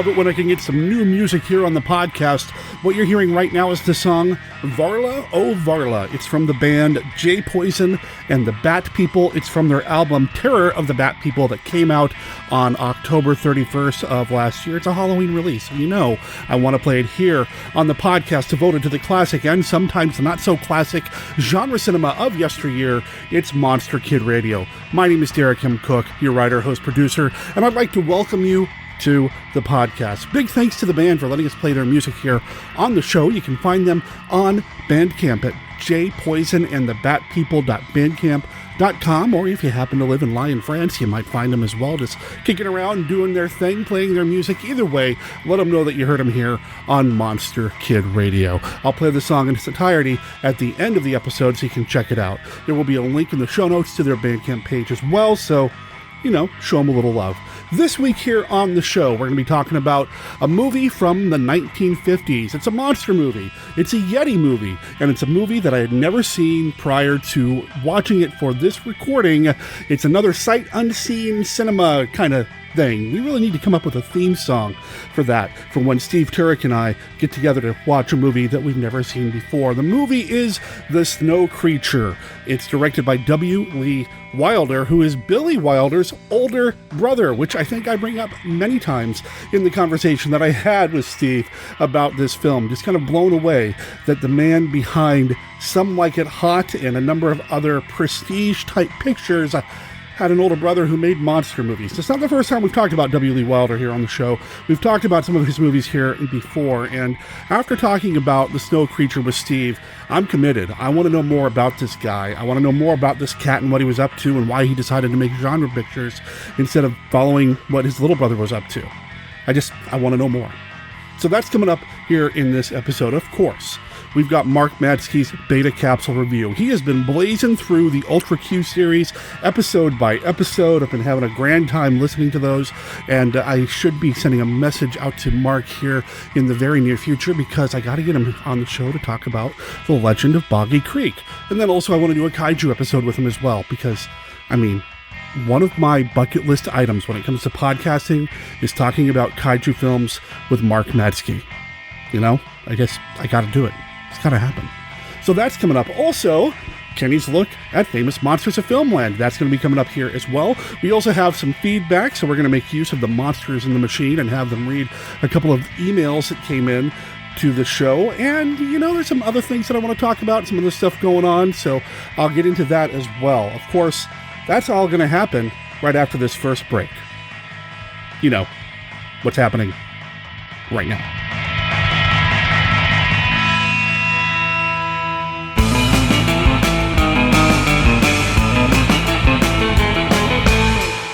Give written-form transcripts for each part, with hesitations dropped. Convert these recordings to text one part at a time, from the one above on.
love it when I can get some new music here on the podcast. What you're hearing right now is the song Varla, Oh Varla. It's from the band J Poison and the Bat People. It's from their album Terror of the Bat People that came out on October 31st of last year. It's a Halloween release, and you know I want to play it here on the podcast devoted to the classic and sometimes not so classic genre cinema of yesteryear. It's Monster Kid Radio. My name is Derek M. Cook, your writer, host, producer, and I'd like to welcome you to the podcast. Big thanks to the band for letting us play their music here on the show. You can find them on Bandcamp at jpoisonandthebatpeople.bandcamp.com, or if you happen to live in Lyon, France, you might find them as well, just kicking around, doing their thing, playing their music. Either way, let them know that you heard them here on Monster Kid Radio. I'll play the song in its entirety at the end of the episode so you can check it out. There will be a link in the show notes to their Bandcamp page as well, so, you know, show them a little love. This week here on the show, we're going to be talking about a movie from the 1950s. It's a monster movie. It's a Yeti movie. And it's a movie that I had never seen prior to watching it for this recording. It's another sight unseen cinema kind of thing. We really need to come up with a theme song for that, for when Steve Turek and I get together to watch a movie that we've never seen before. The movie is The Snow Creature. It's directed by W. Lee Wilder, who is Billy Wilder's older brother, which I think I bring up many times in the conversation that I had with Steve about this film. Just kind of blown away that the man behind Some Like It Hot and a number of other prestige-type pictures had an older brother who made monster movies. It's not the first time we've talked about W. Lee Wilder here on the show. We've talked about some of his movies here before, and after talking about The Snow Creature with Steve, I'm committed. I want to know more about this guy. I want to know more about this cat and what he was up to and why he decided to make genre pictures instead of following what his little brother was up to. I want to know more. So that's coming up here in this episode, of course. We've got Mark Matzke's Beta Capsule review. He has been blazing through the Ultra Q series, episode by episode. I've been having a grand time listening to those, and I should be sending a message out to Mark here in the very near future because I got to get him on the show to talk about The Legend of Boggy Creek. And then also I want to do a kaiju episode with him as well because, I mean, one of my bucket list items when it comes to podcasting is talking about kaiju films with Mark Matzke. You know, I guess I got to do it. It's got to happen. So that's coming up. Also, Kenny's look at Famous Monsters of Filmland. That's going to be coming up here as well. We also have some feedback, so we're going to make use of the monsters in the machine and have them read a couple of emails that came in to the show. And, you know, there's some other things that I want to talk about, some other stuff going on, so I'll get into that as well. Of course, that's all going to happen right after this first break. You know, what's happening right now.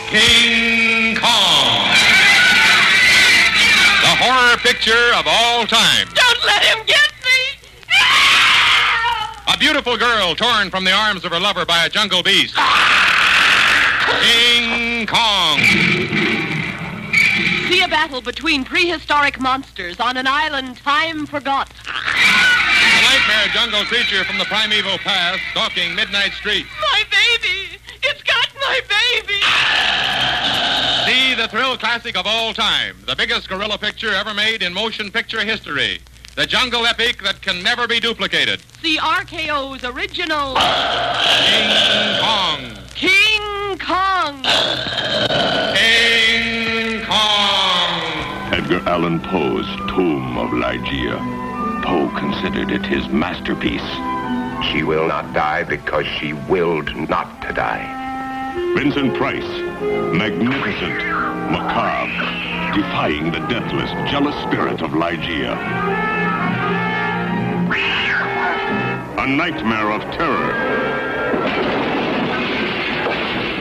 King Kong, the horror picture of all time. Don't let him get me! A beautiful girl torn from the arms of her lover by a jungle beast. King Kong. See a battle between prehistoric monsters on an island time forgot. A nightmare jungle creature from the primeval past stalking midnight streets. My baby! It's got my baby! See the thrill classic of all time, the biggest gorilla picture ever made in motion picture history. The jungle epic that can never be duplicated. See RKO's original... King Kong. King Kong! King Kong! Edgar Allan Poe's Tomb of Ligeia. Poe considered it his masterpiece. She will not die because she willed not to die. Vincent Price, magnificent, macabre, defying the deathless, jealous spirit of Ligeia. A nightmare of terror,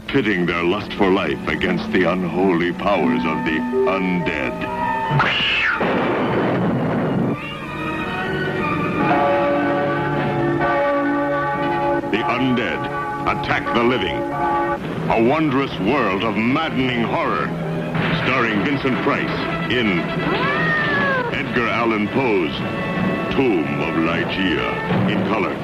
pitting their lust for life against the unholy powers of the undead. The undead attack the living. A wondrous world of maddening horror. Starring Vincent Price in Edgar Allan Poe's Tomb of Ligeia in color.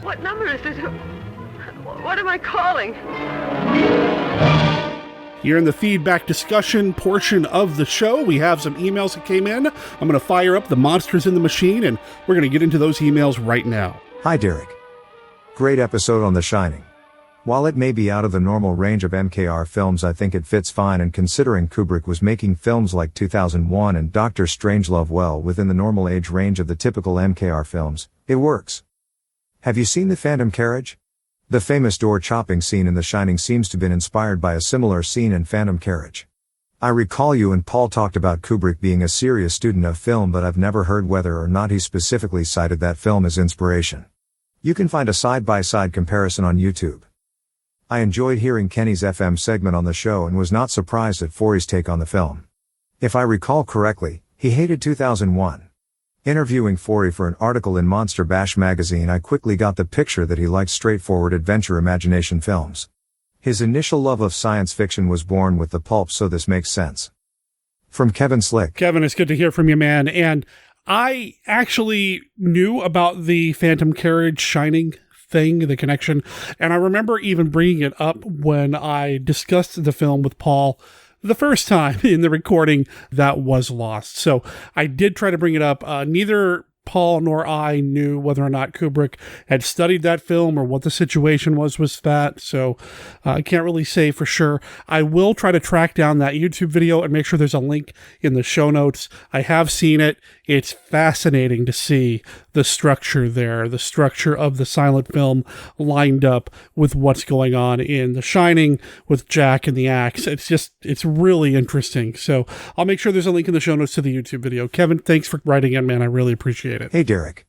What number is it? What am I calling? You're in the feedback discussion portion of the show. We have some emails that came in. I'm going to fire up the monsters in the machine, and we're going to get into those emails right now. Hi, Derek. Great episode on The Shining. While it may be out of the normal range of MKR films, I think it fits fine, and considering Kubrick was making films like 2001 and Dr. Strangelove well within the normal age range of the typical MKR films, it works. Have you seen The Phantom Carriage? The famous door chopping scene in The Shining seems to have been inspired by a similar scene in Phantom Carriage. I recall you and Paul talked about Kubrick being a serious student of film, but I've never heard whether or not he specifically cited that film as inspiration. You can find a side-by-side comparison on YouTube. I enjoyed hearing Kenny's FM segment on the show and was not surprised at Forey's take on the film. If I recall correctly, he hated 2001. Interviewing Forey for an article in Monster Bash magazine, I quickly got the picture that he liked straightforward adventure imagination films. His initial love of science fiction was born with the pulp, so this makes sense. From Kevin Slick. Kevin, it's good to hear from you, man. And I actually knew about the Phantom Carriage Shining thing, the connection, and I remember even bringing it up when I discussed the film with Paul the first time in the recording that was lost. So I did try to bring it up. Neither Paul nor I knew whether or not Kubrick had studied that film or what the situation was with that, so I can't really say for sure. I will try to track down that YouTube video and make sure there's a link in the show notes. I have seen it. It's fascinating to see the structure there, the structure of the silent film lined up with what's going on in The Shining with Jack and the axe. It's really interesting. So I'll make sure there's a link in the show notes to the YouTube video. Kevin, thanks for writing in, man. I really appreciate it. Hey, Derek.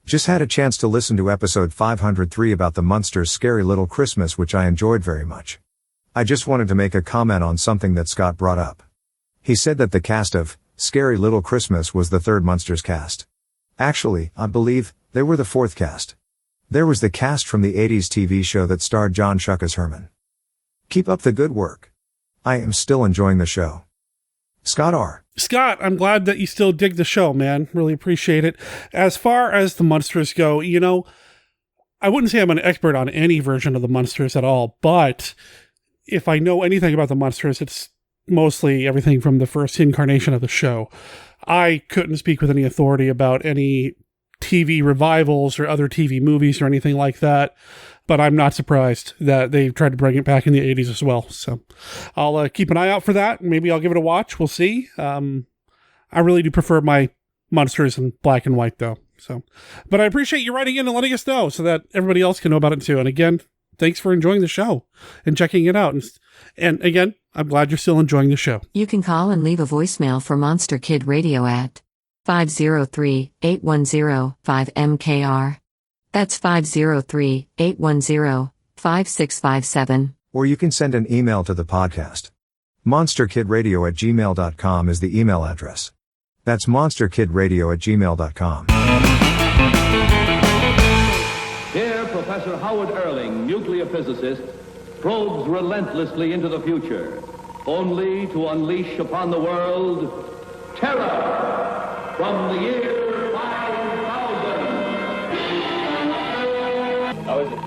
Just had a chance to listen to episode 503 about the Munsters' Scary Little Christmas, which I enjoyed very much. I just wanted to make a comment on something that Scott brought up. He said that the cast of Scary Little Christmas was the third Munsters cast. Actually, I believe they were the fourth cast. There was the cast from the 80s TV show that starred John Schuck as Herman. Keep up the good work. I am still enjoying the show. Scott R. Scott, I'm glad that you still dig the show, man. Really appreciate it. As far as the Munsters go, I wouldn't say I'm an expert on any version of the Munsters at all, but if I know anything about the Munsters, it's mostly everything from the first incarnation of the show. I couldn't speak with any authority about any TV revivals or other TV movies or anything like that, but I'm not surprised that they tried to bring it back in the 80s as well. So I'll keep an eye out for that. Maybe I'll give it a watch. We'll see. I really do prefer my Munsters in black and white, though. But I appreciate you writing in and letting us know so that everybody else can know about it too. And again, thanks for enjoying the show and checking it out. And again, I'm glad you're still enjoying the show. You can call and leave a voicemail for Monster Kid Radio at 503-810-5MKR. That's 503-810-5657. Or you can send an email to the podcast. monsterkidradio@gmail.com is the email address. That's monsterkidradio@gmail.com. Here, Professor Howard Erling, nuclear physicist, probes relentlessly into the future, only to unleash upon the world terror from the year 5000. How is it?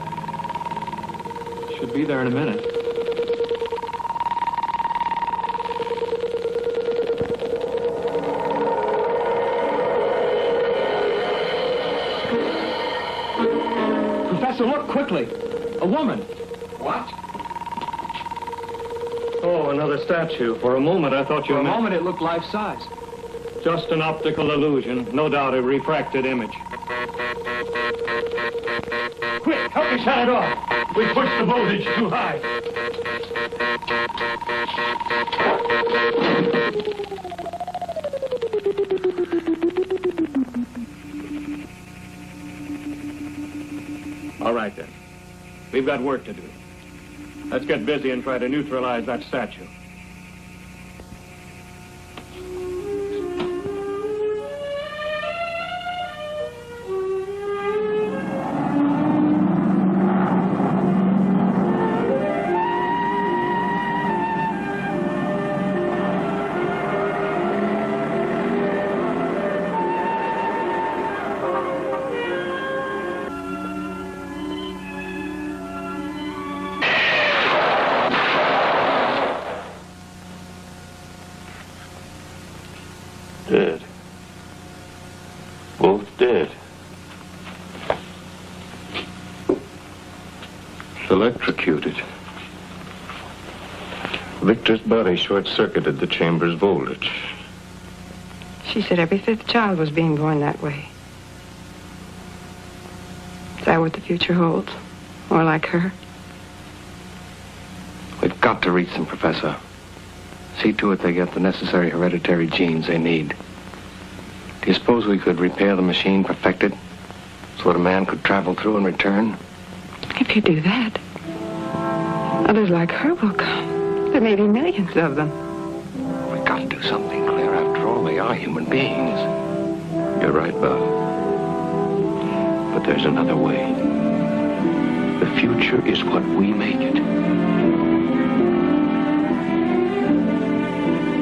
Should be there in a minute. Professor, look quickly. A woman. What? Oh, another statue. For a moment, I thought you meant... For a moment, it looked life-size. Just an optical illusion. No doubt a refracted image. Quick, help me shut it off. We pushed the voltage too high. All right, then. We've got work to do. Let's get busy and try to neutralize that statue. Both dead. Electrocuted. Victor's body short-circuited the chamber's voltage. She said every fifth child was being born that way. Is that what the future holds? More like her? We've got to reach them, Professor. See to it they get the necessary hereditary genes they need. Do you suppose we could repair the machine, perfect it, so that a man could travel through and return? If you do that, others like her will come. There may be millions of them. We've got to do something, Claire. After all, they are human beings. You're right, Bob. But there's another way. The future is what we make it.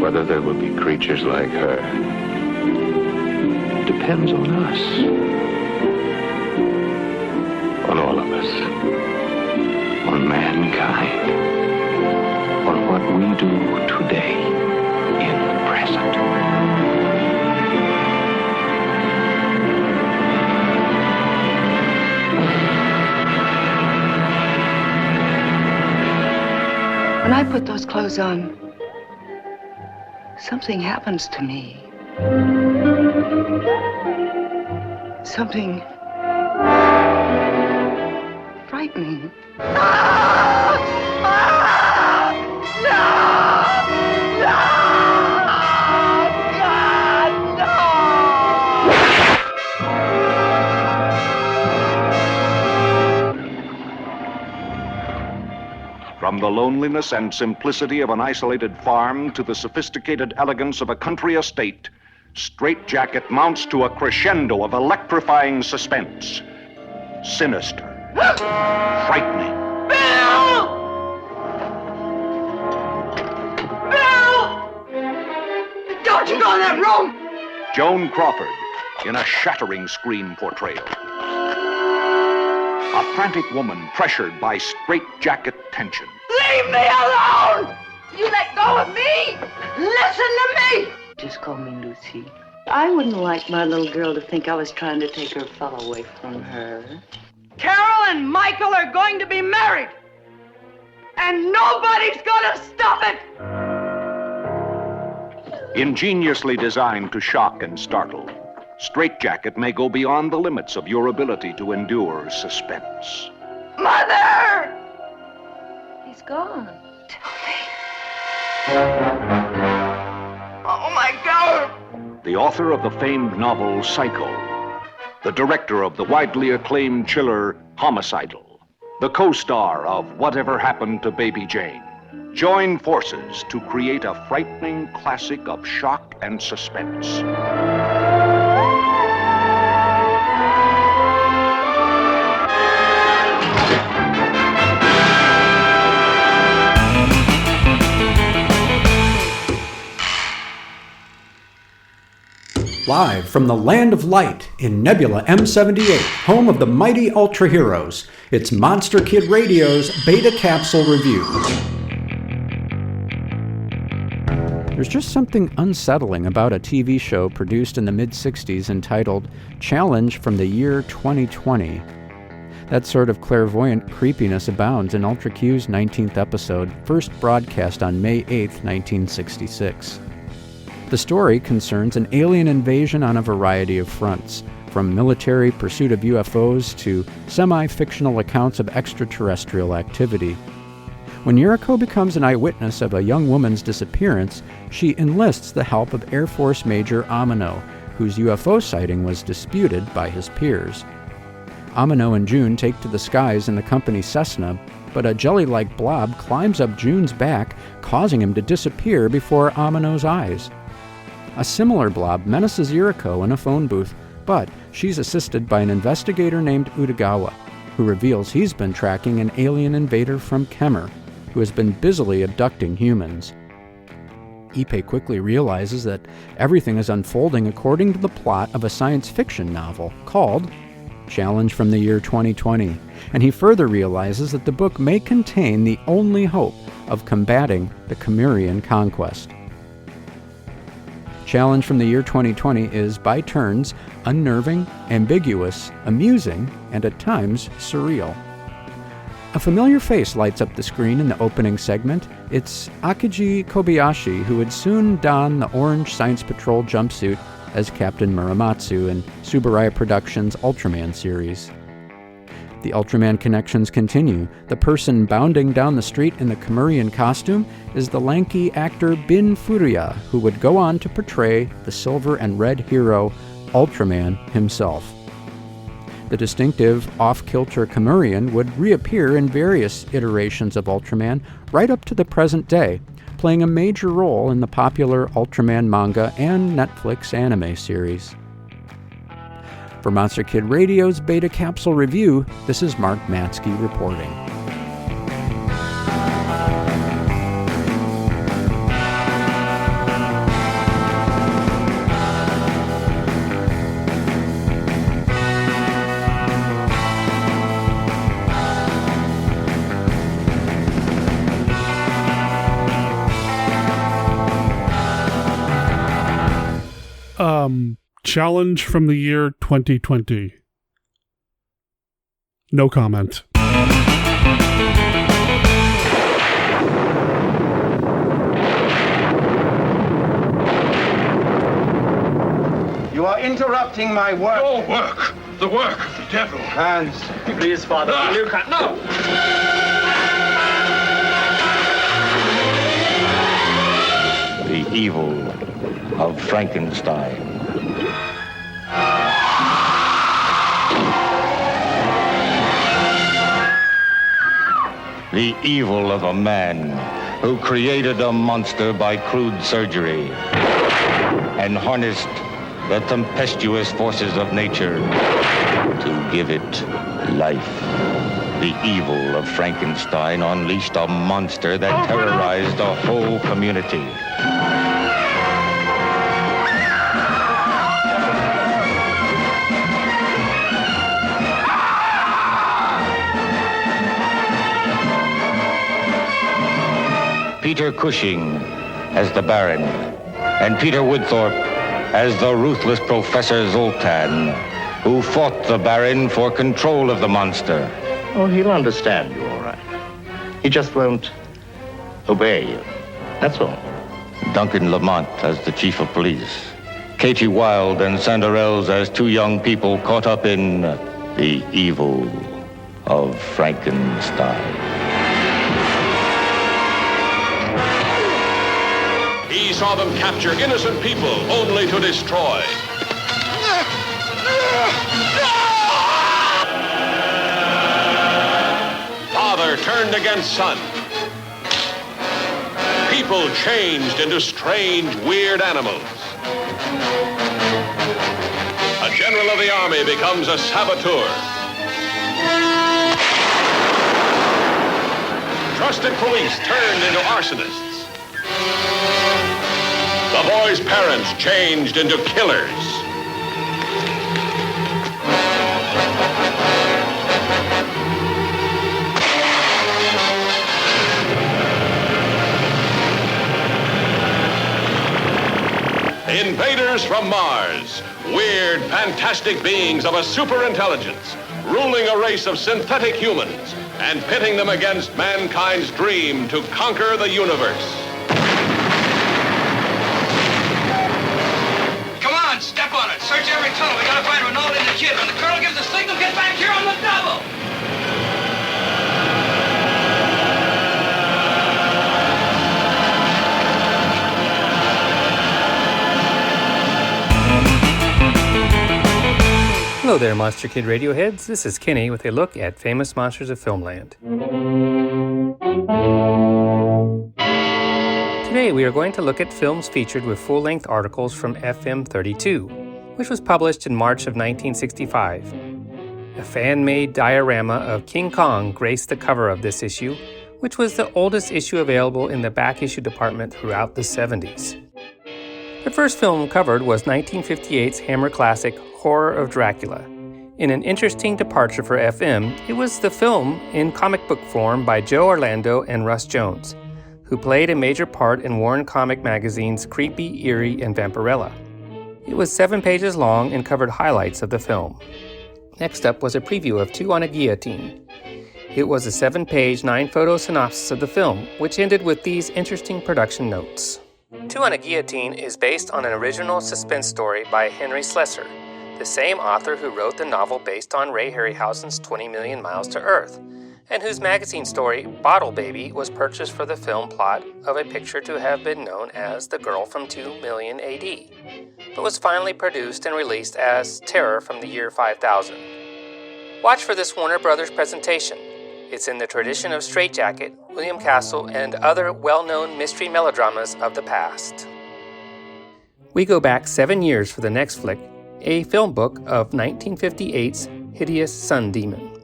Whether there will be creatures like her depends on us. On all of us. On mankind. On what we do today in the present. When I put those clothes on, something happens to me. Something frightening. From the loneliness and simplicity of an isolated farm to the sophisticated elegance of a country estate, Straitjacket mounts to a crescendo of electrifying suspense. Sinister. Frightening. Bill! Don't you go in that room! Joan Crawford in a shattering screen portrayal. A frantic woman pressured by straitjacket tension. Leave me alone! You let go of me! Listen to me! Just call me Lucy. I wouldn't like my little girl to think I was trying to take her fellow away from her. Carol and Michael are going to be married! And nobody's gonna stop it! Ingeniously designed to shock and startle, Straitjacket may go beyond the limits of your ability to endure suspense. Mother! He's gone. Oh, my God! The author of the famed novel Psycho, the director of the widely acclaimed chiller Homicidal, the co-star of Whatever Happened to Baby Jane, join forces to create a frightening classic of shock and suspense. Live from the land of light in Nebula M78, home of the mighty Ultra Heroes, it's Monster Kid Radio's Beta Capsule Review. There's just something unsettling about a TV show produced in the mid-60s entitled Challenge from the Year 2020. That sort of clairvoyant creepiness abounds in Ultra Q's 19th episode, first broadcast on May 8, 1966. The story concerns an alien invasion on a variety of fronts, from military pursuit of UFOs to semi-fictional accounts of extraterrestrial activity. When Yuriko becomes an eyewitness of a young woman's disappearance, she enlists the help of Air Force Major Amano, whose UFO sighting was disputed by his peers. Amano and June take to the skies in the company Cessna, but a jelly-like blob climbs up June's back, causing him to disappear before Amano's eyes. A similar blob menaces Yuriko in a phone booth, but she's assisted by an investigator named Utagawa, who reveals he's been tracking an alien invader from Kemmer, who has been busily abducting humans. Ippei quickly realizes that everything is unfolding according to the plot of a science fiction novel called Challenge from the Year 2020, and he further realizes that the book may contain the only hope of combating the Kemmerian conquest. Challenge from the year 2020 is, by turns, unnerving, ambiguous, amusing, and at times surreal. A familiar face lights up the screen in the opening segment. It's Akiji Kobayashi, who would soon don the orange Science Patrol jumpsuit as Captain Muramatsu in Tsuburaya Productions' Ultraman series. The Ultraman connections continue. The person bounding down the street in the Kemurian costume is the lanky actor Bin Furuya, who would go on to portray the silver and red hero Ultraman himself. The distinctive, off-kilter Kemurian would reappear in various iterations of Ultraman right up to the present day, playing a major role in the popular Ultraman manga and Netflix anime series. For Monster Kid Radio's Beta Capsule Review, this is Mark Matzke reporting. Challenge from the year 2020. No comment. You are interrupting my work. Your work. The work of the devil. Hands. Please, Father. You can't. No! The Evil of Frankenstein. The evil of a man who created a monster by crude surgery and harnessed the tempestuous forces of nature to give it life. The evil of Frankenstein unleashed a monster that terrorized a whole community. Peter Cushing as the Baron, and Peter Woodthorpe as the ruthless Professor Zoltan, who fought the Baron for control of the monster. Oh, he'll understand you, all right. He just won't obey you. That's all. Duncan Lamont as the Chief of Police. Katie Wilde and Sanderels as two young people caught up in the evil of Frankenstein. He saw them capture innocent people only to destroy. Father turned against son. People changed into strange, weird animals. A general of the army becomes a saboteur. Trusted police turned into arsonists. The boy's parents changed into killers. Invaders from Mars, weird, fantastic beings of a superintelligence, ruling a race of synthetic humans and pitting them against mankind's dream to conquer the universe. Step on it. Search every tunnel. We gotta find Ronaldo and the kid. When the colonel gives the signal, get back here on the double. Hello there, Monster Kid Radio heads. This is Kenny with a look at Famous Monsters of Filmland. Today we are going to look at films featured with full-length articles from FM 32, which was published in March of 1965. A fan-made diorama of King Kong graced the cover of this issue, which was the oldest issue available in the back issue department throughout the 70s. The first film covered was 1958's Hammer classic Horror of Dracula. In an interesting departure for FM, it was the film in comic book form by Joe Orlando and Russ Jones. who played a major part in Warren Comic Magazine's Creepy, Eerie, and Vampirella. It was 7 pages long and covered highlights of the film. Next up was a preview of Two on a Guillotine. It was a 7-page, 9-photo synopsis of the film, which ended with these interesting production notes. Two on a Guillotine is based on an original suspense story by Henry Slessor, the same author who wrote the novel based on Ray Harryhausen's 20 Million Miles to Earth, and whose magazine story, Bottle Baby, was purchased for the film plot of a picture to have been known as The Girl from 2 Million AD, but was finally produced and released as Terror from the year 5000. Watch for this Warner Brothers presentation. It's in the tradition of Strait Jacket, William Castle, and other well-known mystery melodramas of the past. We go back 7 years for the next flick, a film book of 1958's Hideous Sun Demon.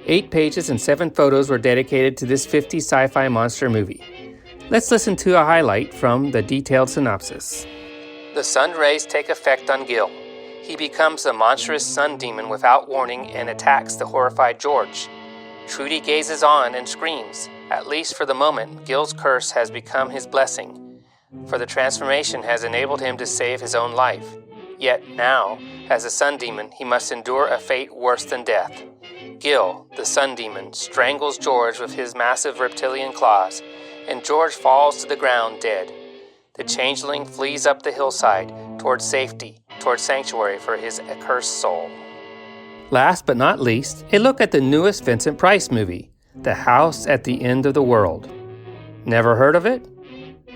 8 pages and 7 photos were dedicated to this 50s sci-fi monster movie. Let's listen to a highlight from the detailed synopsis. The sun rays take effect on Gil. He becomes a monstrous sun demon without warning and attacks the horrified George. Trudy gazes on and screams. At least for the moment, Gil's curse has become his blessing, for the transformation has enabled him to save his own life. Yet now, as a sun demon, he must endure a fate worse than death. Gil, the sun demon, strangles George with his massive reptilian claws, and George falls to the ground dead. The changeling flees up the hillside, toward safety, toward sanctuary for his accursed soul. Last but not least, a look at the newest Vincent Price movie, The House at the End of the World. Never heard of it?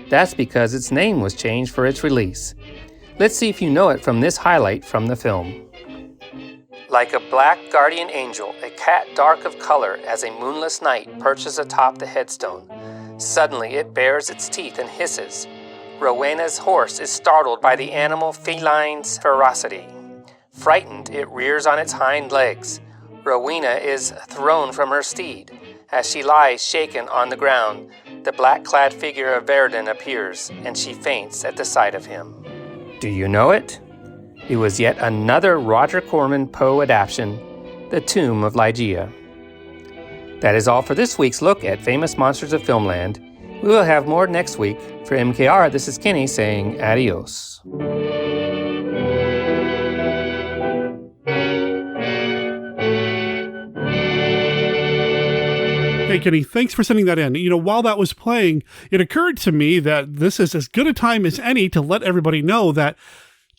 That's because its name was changed for its release. Let's see if you know it from this highlight from the film. Like a black guardian angel, a cat dark of color as a moonless night perches atop the headstone. Suddenly it bares its teeth and hisses. Rowena's horse is startled by the animal feline's ferocity. Frightened, it rears on its hind legs. Rowena is thrown from her steed. As she lies shaken on the ground, the black-clad figure of Verdun appears, and she faints at the sight of him. Do you know it? It was yet another Roger Corman Poe adaptation, The Tomb of Ligeia. That is all for this week's look at Famous Monsters of Filmland. We will have more next week. For MKR, this is Kenny saying adios. Hey, Kenny, thanks for sending that in. You know, while that was playing, it occurred to me that this is as good a time as any to let everybody know that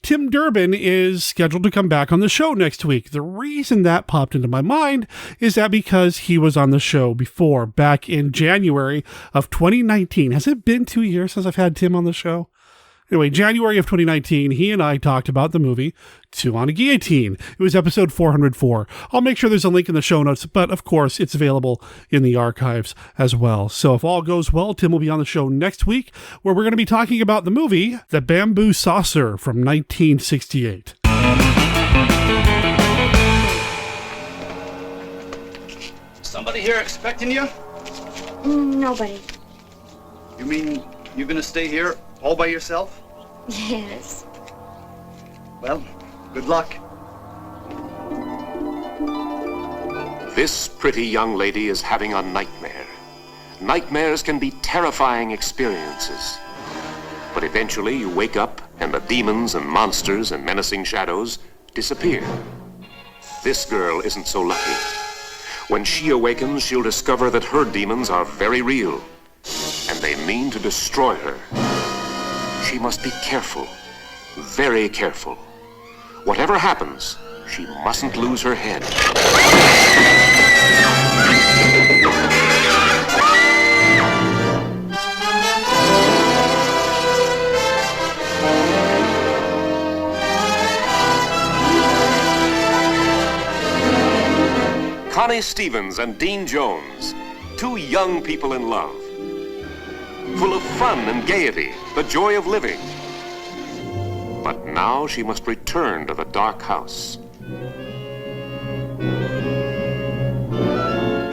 Tim Durbin is scheduled to come back on the show next week. The reason that popped into my mind is that because he was on the show before, back in January of 2019. Has it been 2 years since I've had Tim on the show? Anyway, January of 2019, he and I talked about the movie Two on a Guillotine. It was episode 404. I'll make sure there's a link in the show notes, but of course, it's available in the archives as well. So if all goes well, Tim will be on the show next week, where we're going to be talking about the movie The Bamboo Saucer from 1968. Somebody here expecting you? Nobody. You mean you're gonna stay here all by yourself? Yes. Well, good luck. This pretty young lady is having a nightmare. Nightmares can be terrifying experiences. But eventually you wake up and the demons and monsters and menacing shadows disappear. This girl isn't so lucky. When she awakens, she'll discover that her demons are very real, and they mean to destroy her. She must be careful, very careful. Whatever happens, she mustn't lose her head. Connie Stevens and Dean Jones, two young people in love. Full of fun and gaiety, the joy of living. But now she must return to the dark house.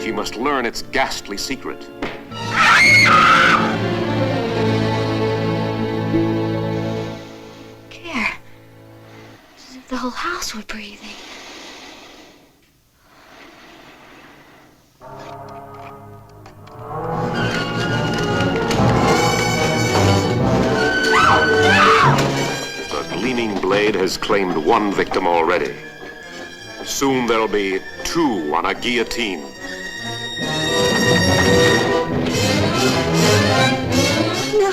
She must learn its ghastly secret. Care. As if the whole house were breathing. has claimed one victim already. Soon there'll be 2 on a guillotine. No.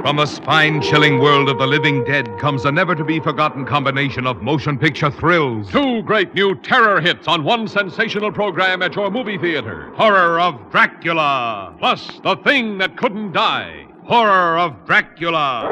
From the spine-chilling world of the living dead comes a never-to-be-forgotten combination of motion picture thrills. 2 great new terror hits on one sensational program at your movie theater. Horror of Dracula, plus The Thing That Couldn't Die. Horror of Dracula.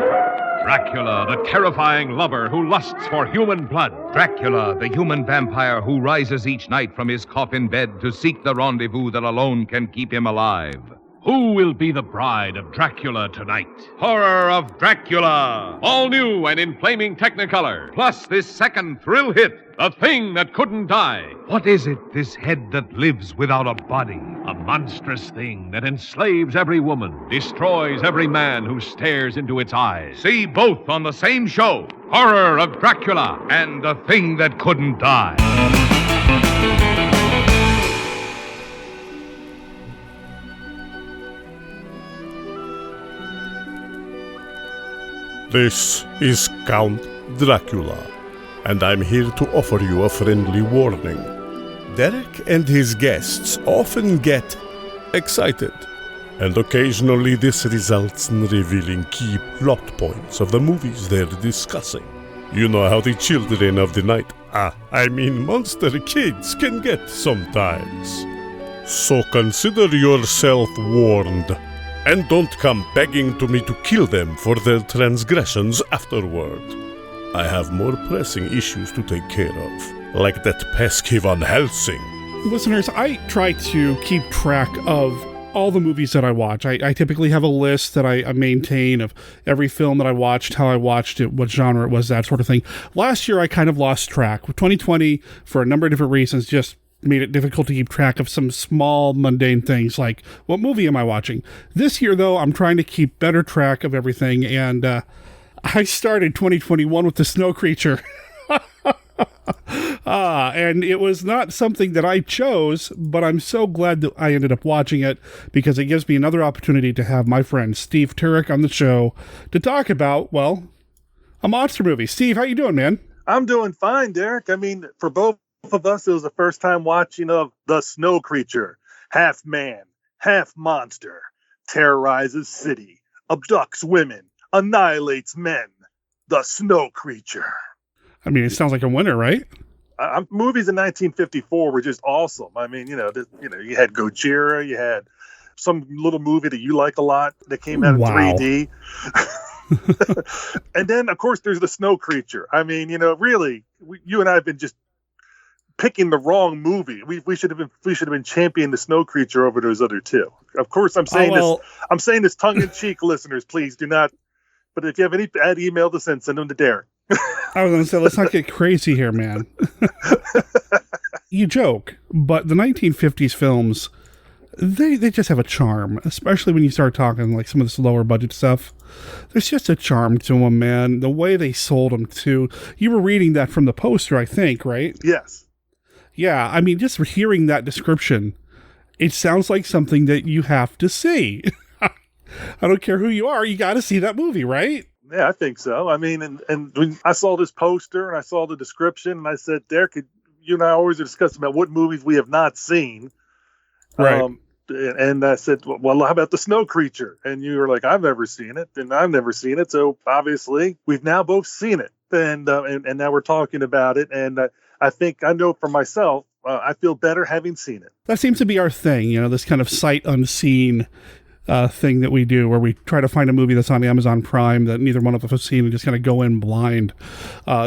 Dracula, the terrifying lover who lusts for human blood. Dracula, the human vampire who rises each night from his coffin bed to seek the rendezvous that alone can keep him alive. Who will be the bride of Dracula tonight? Horror of Dracula. All new and in flaming Technicolor. Plus this second thrill hit, The Thing That Couldn't Die. What is it, this head that lives without a body? A monstrous thing that enslaves every woman, destroys every man who stares into its eyes. See both on the same show. Horror of Dracula and The Thing That Couldn't Die. This is Count Dracula, and I'm here to offer you a friendly warning. Derek and his guests often get excited, and occasionally this results in revealing key plot points of the movies they're discussing. You know how the children of the night, monster kids, can get sometimes. So consider yourself warned. And don't come begging to me to kill them for their transgressions afterward. I have more pressing issues to take care of, like that pesky Van Helsing. Listeners, I try to keep track of all the movies that I watch. I typically have a list that I maintain of every film that I watched, how I watched it, what genre it was, that sort of thing. Last year, I kind of lost track. With 2020, for a number of different reasons, just made it difficult to keep track of some small, mundane things like, what movie am I watching? This year, though, I'm trying to keep better track of everything, and I started 2021 with The Snow Creature. And it was not something that I chose, but I'm so glad that I ended up watching it, because it gives me another opportunity to have my friend Steve Turek on the show to talk about, well, a monster movie. Steve, how you doing, man? I'm doing fine, Derek. I mean, for both of us, it was the first time watching of The Snow Creature. Half man, half monster, terrorizes city, abducts women, annihilates men. The Snow Creature. I mean, it sounds like a winner, right? Movies in 1954 were just awesome. I mean, you had Gojira, you had some little movie that you like a lot that came out in 3D. And then, of course, there's The Snow Creature. I mean, really, you and I have been just picking the wrong movie. We should have been championing The Snow Creature over those other two. Of course, I'm saying this tongue in cheek, listeners. Please do not. But if you have any bad email to send them to Derek. I was going to say, let's not get crazy here, man. You joke, but the 1950s films, they just have a charm, especially when you start talking like some of this lower budget stuff. There's just a charm to them, man. The way they sold them too. You were reading that from the poster, I think, right? Yes. Yeah, I mean, just for hearing that description, it sounds like something that you have to see. I don't care who you are, you got to see that movie, right? Yeah, I think so. I mean, and when I saw this poster and I saw the description, and I said, Derek, you and I always are discussing about what movies we have not seen. Right. And I said, well, how about The Snow Creature? And you were like, I've never seen it, and I've never seen it. So obviously, we've now both seen it, and now we're talking about it. And I think I know for myself, I feel better having seen it. That seems to be our thing, this kind of sight unseen thing that we do, where we try to find a movie that's on Amazon Prime that neither one of us have seen and just kind of go in blind.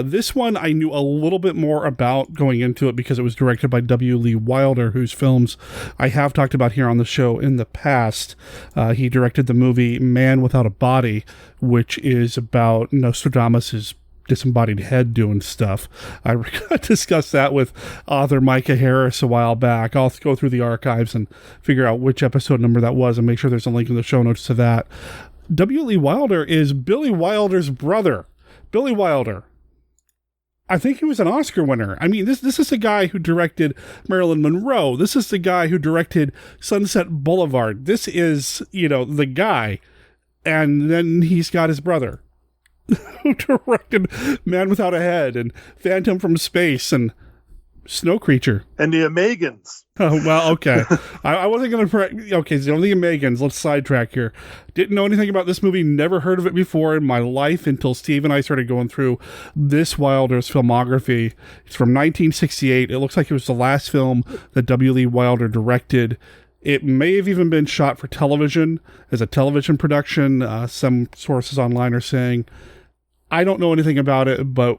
This one I knew a little bit more about going into it because it was directed by W. Lee Wilder, whose films I have talked about here on the show in the past. He directed the movie Man Without a Body, which is about Nostradamus' disembodied head doing stuff. I discussed that with author Micah Harris a while back. I'll go through the archives and figure out which episode number that was and make sure there's a link in the show notes to that. W. Lee Wilder is Billy Wilder's brother. Billy Wilder, I think he was an Oscar winner. I mean, this is the guy who directed Marilyn Monroe. This is the guy who directed Sunset Boulevard. This is, the guy. And then he's got his brother who directed Man Without a Head and Phantom from Space and Snow Creature. And the Amagans. Oh, well, okay. I wasn't going to... Okay, so the Amagans, let's sidetrack here. Didn't know anything about this movie, never heard of it before in my life until Steve and I started going through this Wilder's filmography. It's from 1968. It looks like it was the last film that W. Lee Wilder directed. It may have even been shot for television, as a television production. Some sources online are saying. I don't know anything about it, but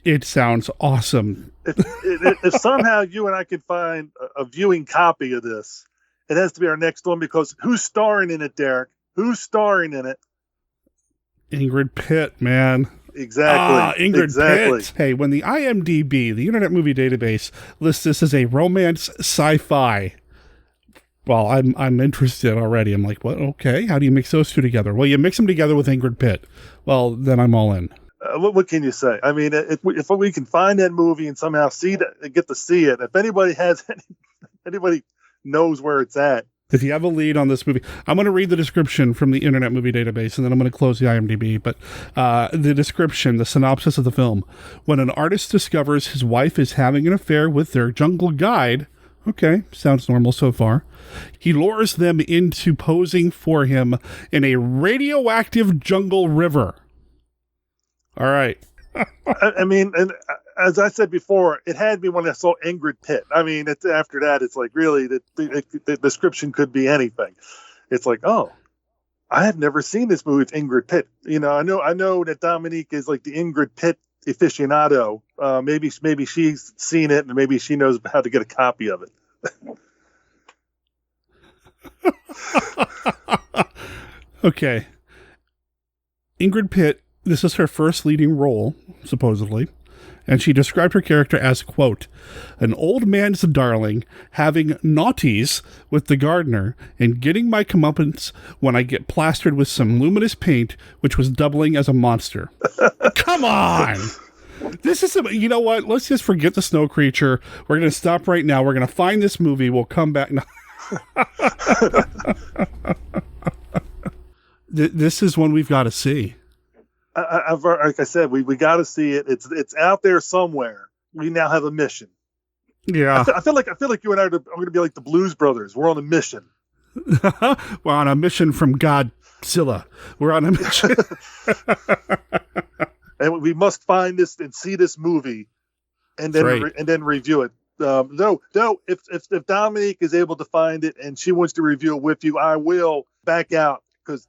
it sounds awesome. If somehow you and I could find a viewing copy of this, it has to be our next one, because who's starring in it, Derek? Who's starring in it? Ingrid Pitt, man. Exactly. Ingrid Pitt. Hey, when the IMDb, the Internet Movie Database, lists this as a romance sci-fi, well, I'm interested already. I'm like, what? Okay, how do you mix those two together? Well, you mix them together with Ingrid Pitt. Well, then I'm all in. What can you say? I mean, if we can find that movie and somehow see that, get to see it, if anybody knows where it's at. If you have a lead on this movie, I'm going to read the description from the Internet Movie Database, and then I'm going to close the IMDb. But the description, the synopsis of the film: when an artist discovers his wife is having an affair with their jungle guide, okay, sounds normal so far, he lures them into posing for him in a radioactive jungle river. All right. I mean, and as I said before, it had me when I saw Ingrid Pitt. I mean, after that, it's like, really, the description could be anything. It's like, oh, I have never seen this movie with Ingrid Pitt. I know that Dominique is like the Ingrid Pitt aficionado. Maybe she's seen it, and maybe she knows how to get a copy of it. Okay. Ingrid Pitt. This is her first leading role, supposedly, and she described her character as, quote, an old man's darling, having naughties with the gardener, and getting my comeuppance when I get plastered with some luminous paint, which was doubling as a monster. Come on! This is, you know what? Let's just forget the Snow Creature. We're going to stop right now. We're going to find this movie. We'll come back. No. This is one we've got to see. Like I said, we got to see it. It's out there somewhere. We now have a mission. Yeah, I feel like you and I are going to be like the Blues Brothers. We're on a mission. We're on a mission from Godzilla. We're on a mission, and we must find this and see this movie, and then and then review it. No. If Dominique is able to find it and she wants to review it with you, I will back out.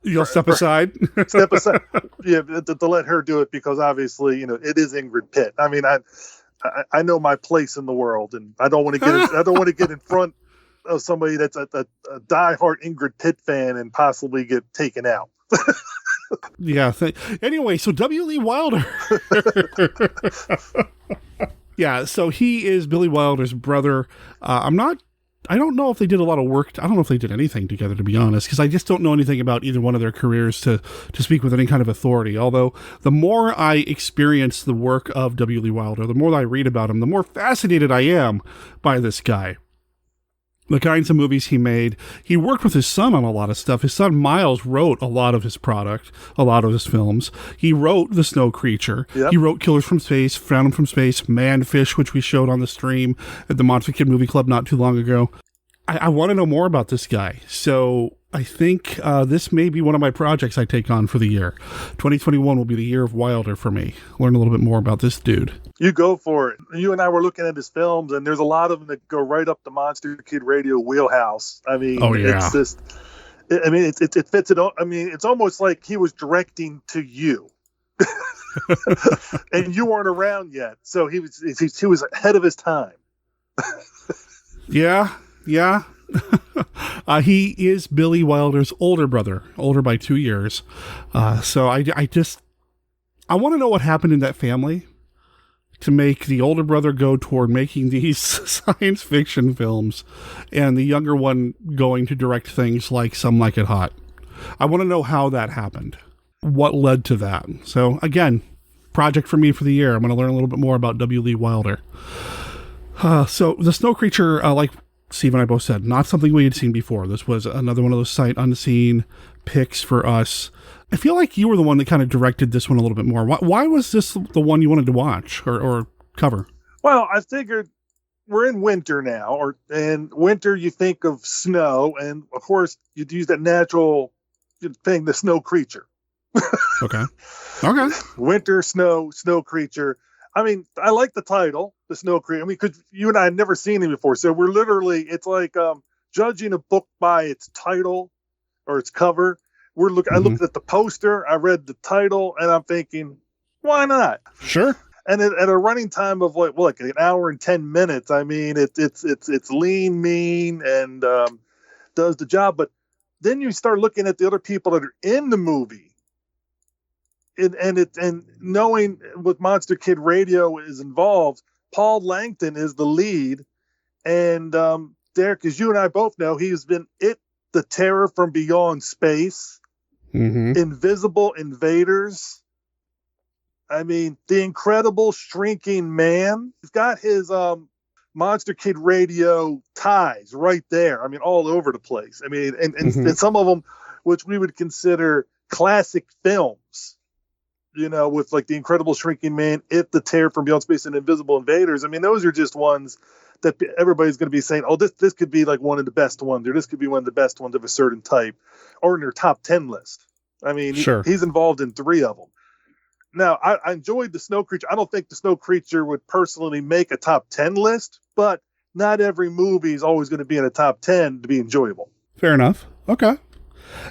You'll step aside? Step aside. Yeah, to let her do it, because obviously, it is Ingrid Pitt. I mean, I know my place in the world, and I don't want to get in front of somebody that's a diehard Ingrid Pitt fan and possibly get taken out. Yeah. Anyway, so W. Lee Wilder. Yeah, so he is Billy Wilder's brother. I don't know if they did a lot of work. I don't know if they did anything together, to be honest, because I just don't know anything about either one of their careers to speak with any kind of authority. Although the more I experience the work of W. Lee Wilder, the more I read about him, the more fascinated I am by this guy. The kinds of movies he made. He worked with his son on a lot of stuff. His son Miles wrote a lot of his product, a lot of his films. He wrote The Snow Creature. Yep. He wrote Killers from Space, Phantom from Space, Man-Fish, which we showed on the stream at the Monster Kid Movie Club not too long ago. I want to know more about this guy. So I think this may be one of my projects I take on for the year. 2021 will be the year of Wilder for me. Learn a little bit more about this dude. You go for it. You and I were looking at his films, and there's a lot of them that go right up the Monster Kid Radio wheelhouse. I mean, it's just, I mean, it fits it. I mean, it's almost like he was directing to you. And you weren't around yet. So he was ahead of his time. Yeah. He is Billy Wilder's older brother, older by 2 years. So I I want to know what happened in that family to make the older brother go toward making these science fiction films and the younger one going to direct things like Some Like It Hot. I want to know how that happened. What led to that? So again, project for me for the year. I'm going to learn a little bit more about W. Lee Wilder. So the Snow Creature, like Steve and I both said, not something we had seen before. This was another one of those sight unseen picks for us. I feel like you were the one that kind of directed this one a little bit more. Why was this the one you wanted to watch or cover? Well, I figured we're in winter now, and winter you think of snow, and of course you'd use that natural thing, the Snow Creature. Okay. Winter, snow creature. I mean, I like the title, the Snow Creature. I mean, because you and I had never seen it before, so we're literally, it's like judging a book by its title or its cover. I looked at the poster, I read the title, and I'm thinking, why not? Sure. And at a running time of like an hour and 10 minutes, I mean, it's lean, mean, and does the job. But then you start looking at the other people that are in the movie, and knowing what Monster Kid Radio is involved, Paul Langton is the lead, and Derek, as you and I both know, he's been the Terror from Beyond Space. Invisible Invaders. I mean, The Incredible Shrinking Man. He's got his Monster Kid Radio ties right there. I mean, all over the place. I mean, and some of them, which we would consider classic films, with like The Incredible Shrinking Man, The Terror from Beyond Space, and Invisible Invaders. I mean, those are just ones that everybody's going to be saying, oh, this could be like one of the best ones, or this could be one of the best ones of a certain type, or in their top 10 list. I mean, sure. He's involved in 3 of them. Now, I enjoyed the Snow Creature. I don't think the Snow Creature would personally make a top 10 list, but not every movie is always going to be in a top 10 to be enjoyable. Fair enough. Okay.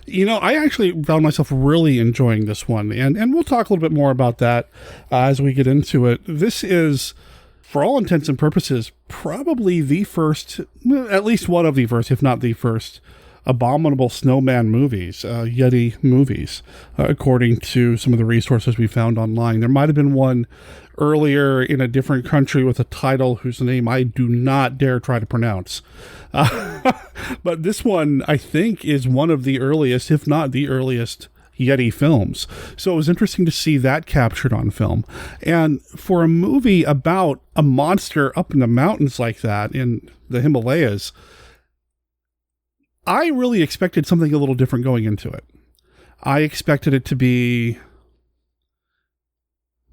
I actually found myself really enjoying this one, and we'll talk a little bit more about that as we get into it. This is, for all intents and purposes, probably the first, at least one of the first, if not the first, Abominable Snowman movies, Yeti movies, according to some of the resources we found online. There might have been one earlier in a different country with a title whose name I do not dare try to pronounce. But this one, I think, is one of the earliest, if not the earliest, Yeti films. So it was interesting to see that captured on film. And for a movie about a monster up in the mountains like that in the Himalayas, I really expected something a little different going into it. I expected it to be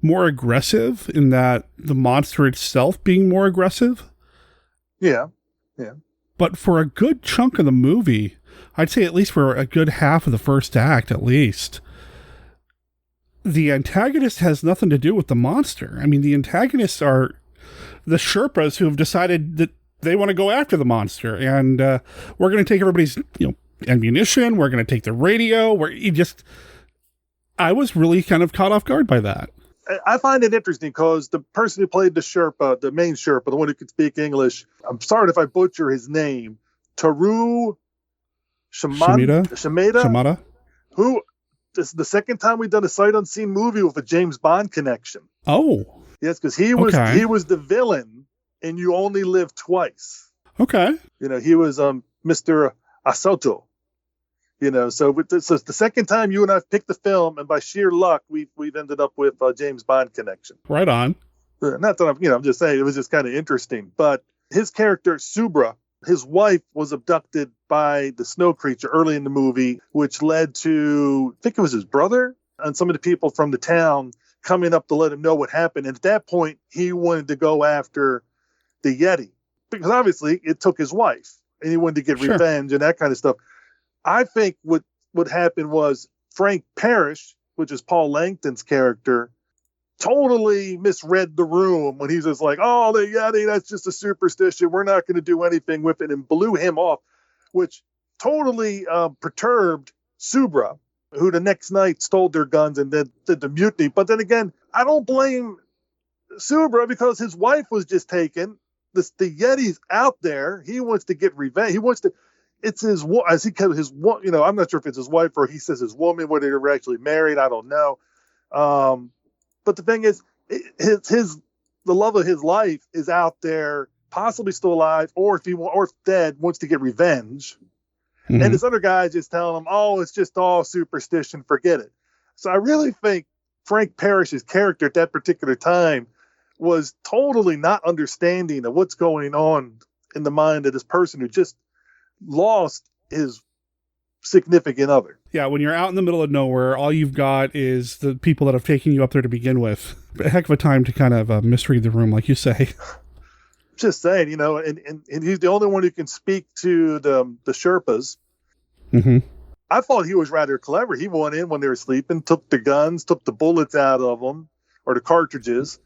more aggressive, in that the monster itself being more aggressive. Yeah. But for a good chunk of the movie, I'd say at least for a good half of the first act at least, the antagonist has nothing to do with the monster. I mean, the antagonists are the Sherpas who have decided that they want to go after the monster, and we're going to take everybody's ammunition, we're going to take the radio, I was really kind of caught off guard by that. I find it interesting because the person who played the Sherpa, the main Sherpa, the one who could speak English, I'm sorry if I butcher his name, Taru Shimada, who this is the second time we've done a sight unseen movie with a James Bond connection. Oh, yes, because he was the villain in You Only Live Twice. Okay, he was Mr. Asoto. So it's the second time you and I picked the film, and by sheer luck, we've ended up with a James Bond connection. Right on. Not that I'm just saying it was just kind of interesting. But his character Subra, his wife was abducted by the Snow Creature early in the movie, which led to, I think it was his brother and some of the people from the town coming up to let him know what happened. And at that point, he wanted to go after the Yeti because obviously it took his wife, and he wanted to get revenge and that kind of stuff. I think what happened was Frank Parrish, which is Paul Langton's character, totally misread the room when he's just like, oh, the Yeti, that's just a superstition. We're not going to do anything with it, and blew him off, which totally perturbed Subra, who the next night stole their guns and then did the mutiny. But then again, I don't blame Subra because his wife was just taken. The Yeti's out there. He wants to get revenge. He wants to. It's his, as he called his, I'm not sure if it's his wife or he says his woman, whether they were actually married. I don't know. But the thing is, the love of his life is out there, possibly still alive, or if dead, wants to get revenge. Mm-hmm. And this other guy just telling him, "Oh, it's just all superstition, forget it." So I really think Frank Parrish's character at that particular time was totally not understanding of what's going on in the mind of this person who just lost his significant other. Yeah, when you're out in the middle of nowhere, all you've got is the people that have taken you up there to begin with. A heck of a time to kind of misread the room, like you say. Just saying, and he's the only one who can speak to the Sherpas. Mm-hmm. I thought he was rather clever. He went in when they were sleeping, took the guns, took the bullets out of them, or the cartridges.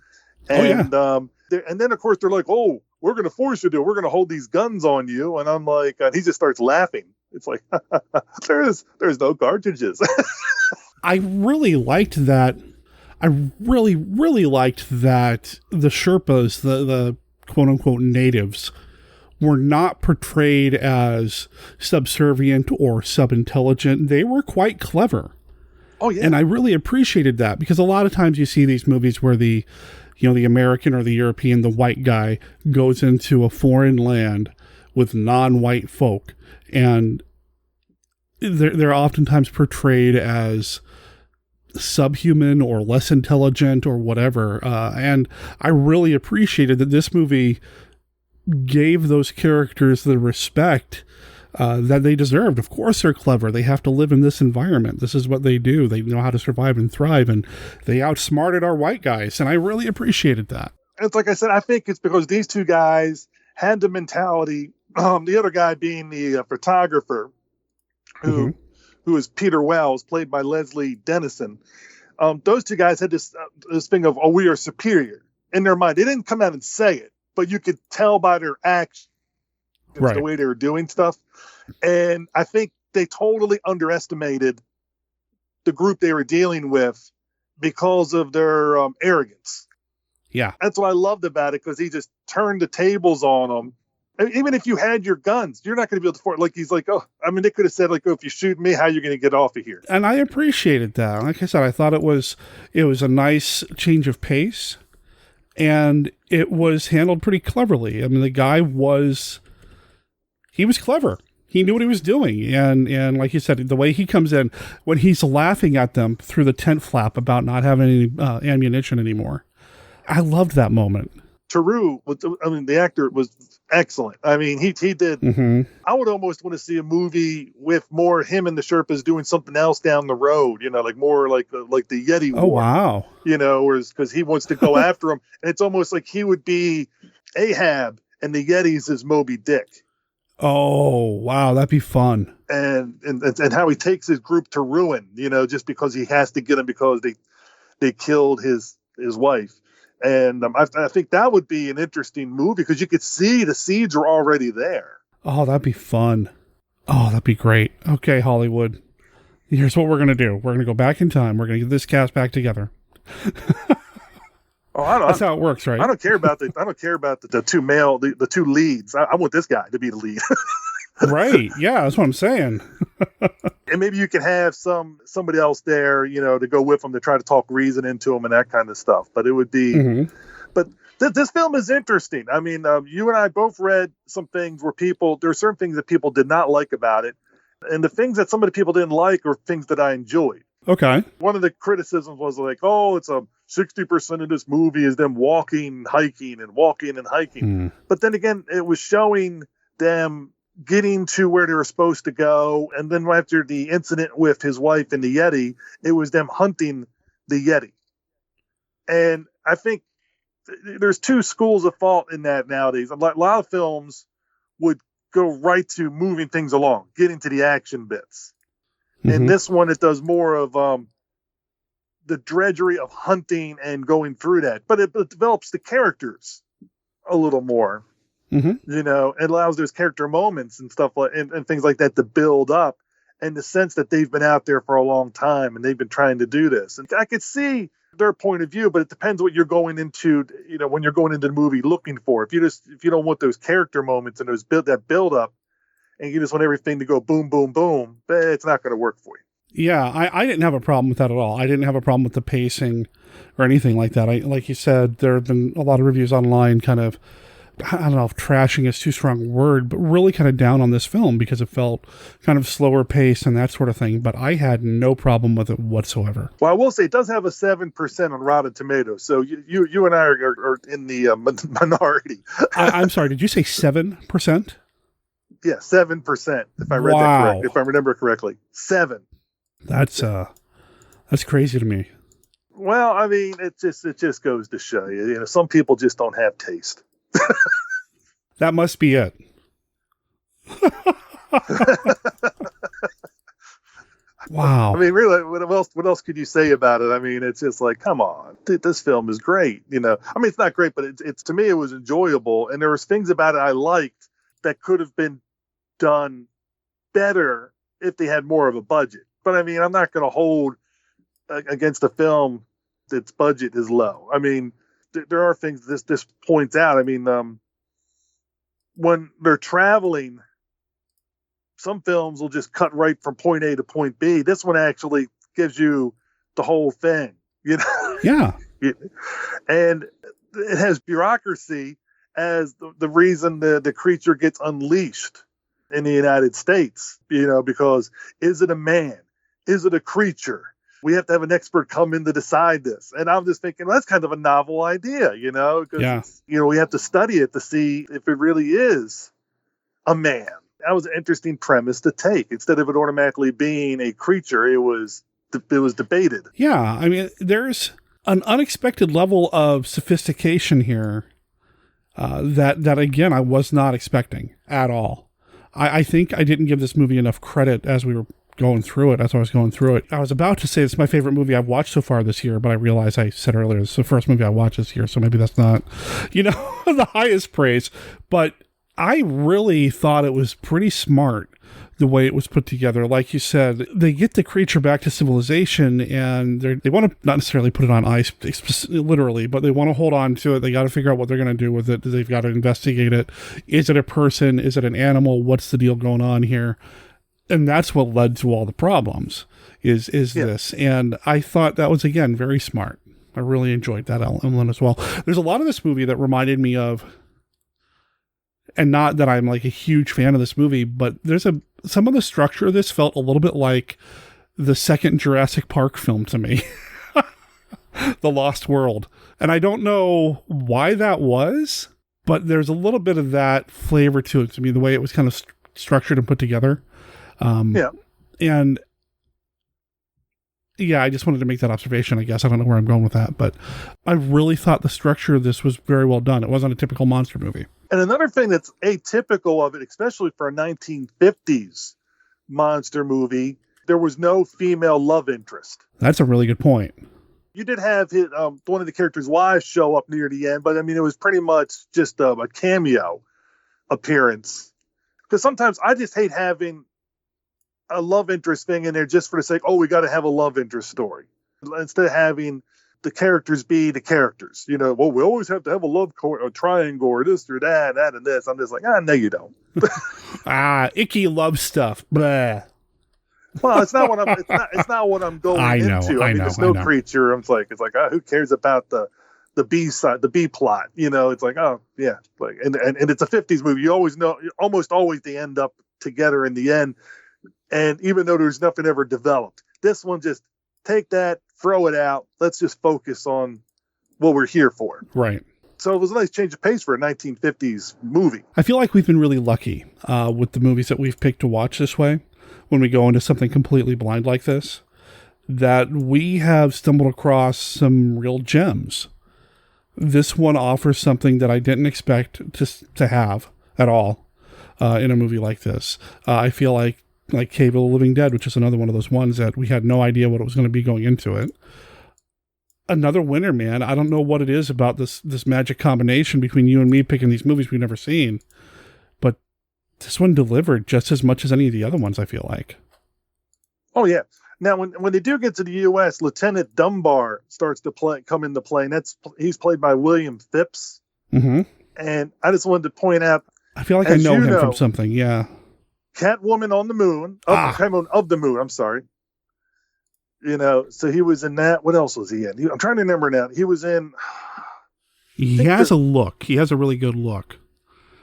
And, and then, of course, they're like, "Oh, we're going to force you to. We're going to hold these guns on you." And I'm like, and he just starts laughing. It's like, there's no cartridges. I really liked that. I really, really liked that the Sherpas, the quote-unquote natives, were not portrayed as subservient or sub-intelligent. They were quite clever. Oh, yeah. And I really appreciated that, because a lot of times you see these movies where the American or the European, the white guy, goes into a foreign land with non-white folk, and they're oftentimes portrayed as subhuman or less intelligent or whatever. And I really appreciated that this movie gave those characters the respect that they deserved. Of course they're clever. They have to live in this environment. This is what they do. They know how to survive and thrive, and they outsmarted our white guys, and I really appreciated that. It's like I said, I think it's because these two guys had the mentality, the other guy being the photographer, who is Peter Wells, played by Leslie Dennison. Those two guys had this thing of, "Oh, we are superior," in their mind. They didn't come out and say it, but you could tell by their actions, right, the way they were doing stuff. And I think they totally underestimated the group they were dealing with because of their arrogance. Yeah. That's what I loved about it, because he just turned the tables on them. Even if you had your guns, you're not going to be able to afford. Like, he's like, "Oh," I mean, they could have said, like, "Oh, if you shoot me, how are you going to get off of here?" And I appreciated that. Like I said, I thought it was a nice change of pace, and it was handled pretty cleverly. I mean, the guy was clever. He knew what he was doing. And like you said, the way he comes in, when he's laughing at them through the tent flap about not having any ammunition anymore. I loved that moment. Taru, the actor was excellent. I mean, he did. Mm-hmm. I would almost want to see a movie with more him and the Sherpas doing something else down the road. Like more like the Yeti War. Oh wow! Because he wants to go after him, and it's almost like he would be Ahab, and the Yetis is Moby Dick. Oh wow, that'd be fun. And how he takes his group to ruin. Just because he has to get them because they killed his wife. And I think that would be an interesting movie, because you could see the seeds are already there. Oh, that'd be fun. Oh, that'd be great. Okay, Hollywood. Here's what we're going to do. We're going to go back in time. We're going to get this cast back together. That's how it works, right? I don't care about the two male, the two leads. I want this guy to be the lead. Right. Yeah, that's what I'm saying. And maybe you can have somebody else there, to go with them to try to talk reason into them and that kind of stuff. But it would be, but this film is interesting. I mean, you and I both read some things where there are certain things that people did not like about it. And the things that some of the people didn't like are things that I enjoyed. Okay. One of the criticisms was like, "Oh, it's 60% of this movie is them walking, hiking, and walking and hiking." But then again, it was showing them getting to where they were supposed to go. And then after the incident with his wife and the Yeti, it was them hunting the Yeti. And I think there's two schools of thought in that nowadays. A lot of films would go right to moving things along, getting to the action bits. In this one, it does more of the drudgery of hunting and going through that. But it develops the characters a little more. It allows those character moments and stuff and things like that to build up, and the sense that they've been out there for a long time and they've been trying to do this. And I could see their point of view, but it depends what you're going into, when you're going into the movie looking for. If you don't want those character moments and that build up, and you just want everything to go boom, boom, boom, it's not going to work for you. Yeah, I didn't have a problem with that at all. I didn't have a problem with the pacing or anything like that. Like you said, there have been a lot of reviews online kind of, I don't know if trashing is too strong a word, but really kind of down on this film because it felt kind of slower paced and that sort of thing. But I had no problem with it whatsoever. Well, I will say it does have a 7% on Rotten Tomatoes, so you and I are in the minority. I'm sorry, did you say 7%? Yeah, 7%. If I read that correctly, if I remember correctly, 7. That's crazy to me. Well, I mean, it just goes to show you, some people just don't have taste. That must be it. Wow. I mean, really, what else could you say about it? I mean, it's just like, come on, this film is great. I mean, it's not great, but it's to me, it was enjoyable. And there was things about it I liked that could have been done better if they had more of a budget. But I mean, I'm not going to hold against a film that's budget is low. I mean, there are things this points out. I mean, when they're traveling, some films will just cut right from point A to point B. This one actually gives you the whole thing, Yeah. And it has bureaucracy as the reason the creature gets unleashed in the United States, because is it a man? Is it a creature? We have to have an expert come in to decide this. And I'm just thinking, well, that's kind of a novel idea, because, we have to study it to see if it really is a man. That was an interesting premise to take. Instead of it automatically being a creature, it was debated. Yeah. I mean, there's an unexpected level of sophistication here that again, I was not expecting at all. I think I didn't give this movie enough credit as we were going through it, as I was going through it. I was about to say it's my favorite movie I've watched so far this year, but I realized I said earlier it's the first movie I watched this year, so maybe that's not, the highest praise. But I really thought it was pretty smart the way it was put together. Like you said, they get the creature back to civilization, and they want to not necessarily put it on ice, literally, but they want to hold on to it. They got to figure out what they're going to do with it. They've got to investigate it. Is it a person? Is it an animal? What's the deal going on here? And that's what led to all the problems, is this. And I thought that was, again, very smart. I really enjoyed that element as well. There's a lot of this movie that reminded me of, and not that I'm like a huge fan of this movie, but some of the structure of this felt a little bit like the second Jurassic Park film to me, The Lost World. And I don't know why that was, but there's a little bit of that flavor to it to me, the way it was kind of structured and put together. And yeah, I just wanted to make that observation, I guess. I don't know where I'm going with that, but I really thought the structure of this was very well done. It wasn't a typical monster movie. And another thing that's atypical of it, especially for a 1950s monster movie, there was no female love interest. That's a really good point. You did have one of the characters' wives show up near the end, but I mean, it was pretty much just a cameo appearance. Because sometimes I just hate having a love interest thing in there just for the sake, we got to have a love interest story. Instead of having the characters be the characters, we always have to have a love triangle or this or that and this. I'm just like, no, you don't. Icky love stuff. Blah. Well, it's not what I'm going into. I mean, the snow creature, it's like, who cares about the B side, the B plot? It's like, oh yeah, like, and it's a 50s movie. You always know, almost always they end up together in the end. And even though there's nothing ever developed, this one just take that, throw it out. Let's just focus on what we're here for. Right. So it was a nice change of pace for a 1950s movie. I feel like we've been really lucky with the movies that we've picked to watch this way, when we go into something completely blind like this, that we have stumbled across some real gems. This one offers something that I didn't expect to have at all in a movie like this. I feel like Cave of the Living Dead, which is another one of those ones that we had no idea what it was going to be going into it. Another winner, man. I don't know what it is about this magic combination between you and me picking these movies we've never seen, but this one delivered just as much as any of the other ones, I feel like. Oh, yeah. Now, when they do get to the U.S., Lieutenant Dunbar starts to come into play, and he's played by William Phipps. Mm-hmm. And I just wanted to point out, I feel like I know him from something, yeah. Catwoman on the Moon, Catwoman of the Moon, I'm sorry. You know, so he was in that. What else was he in? I'm trying to remember now. He was in... He has a look. He has a really good look.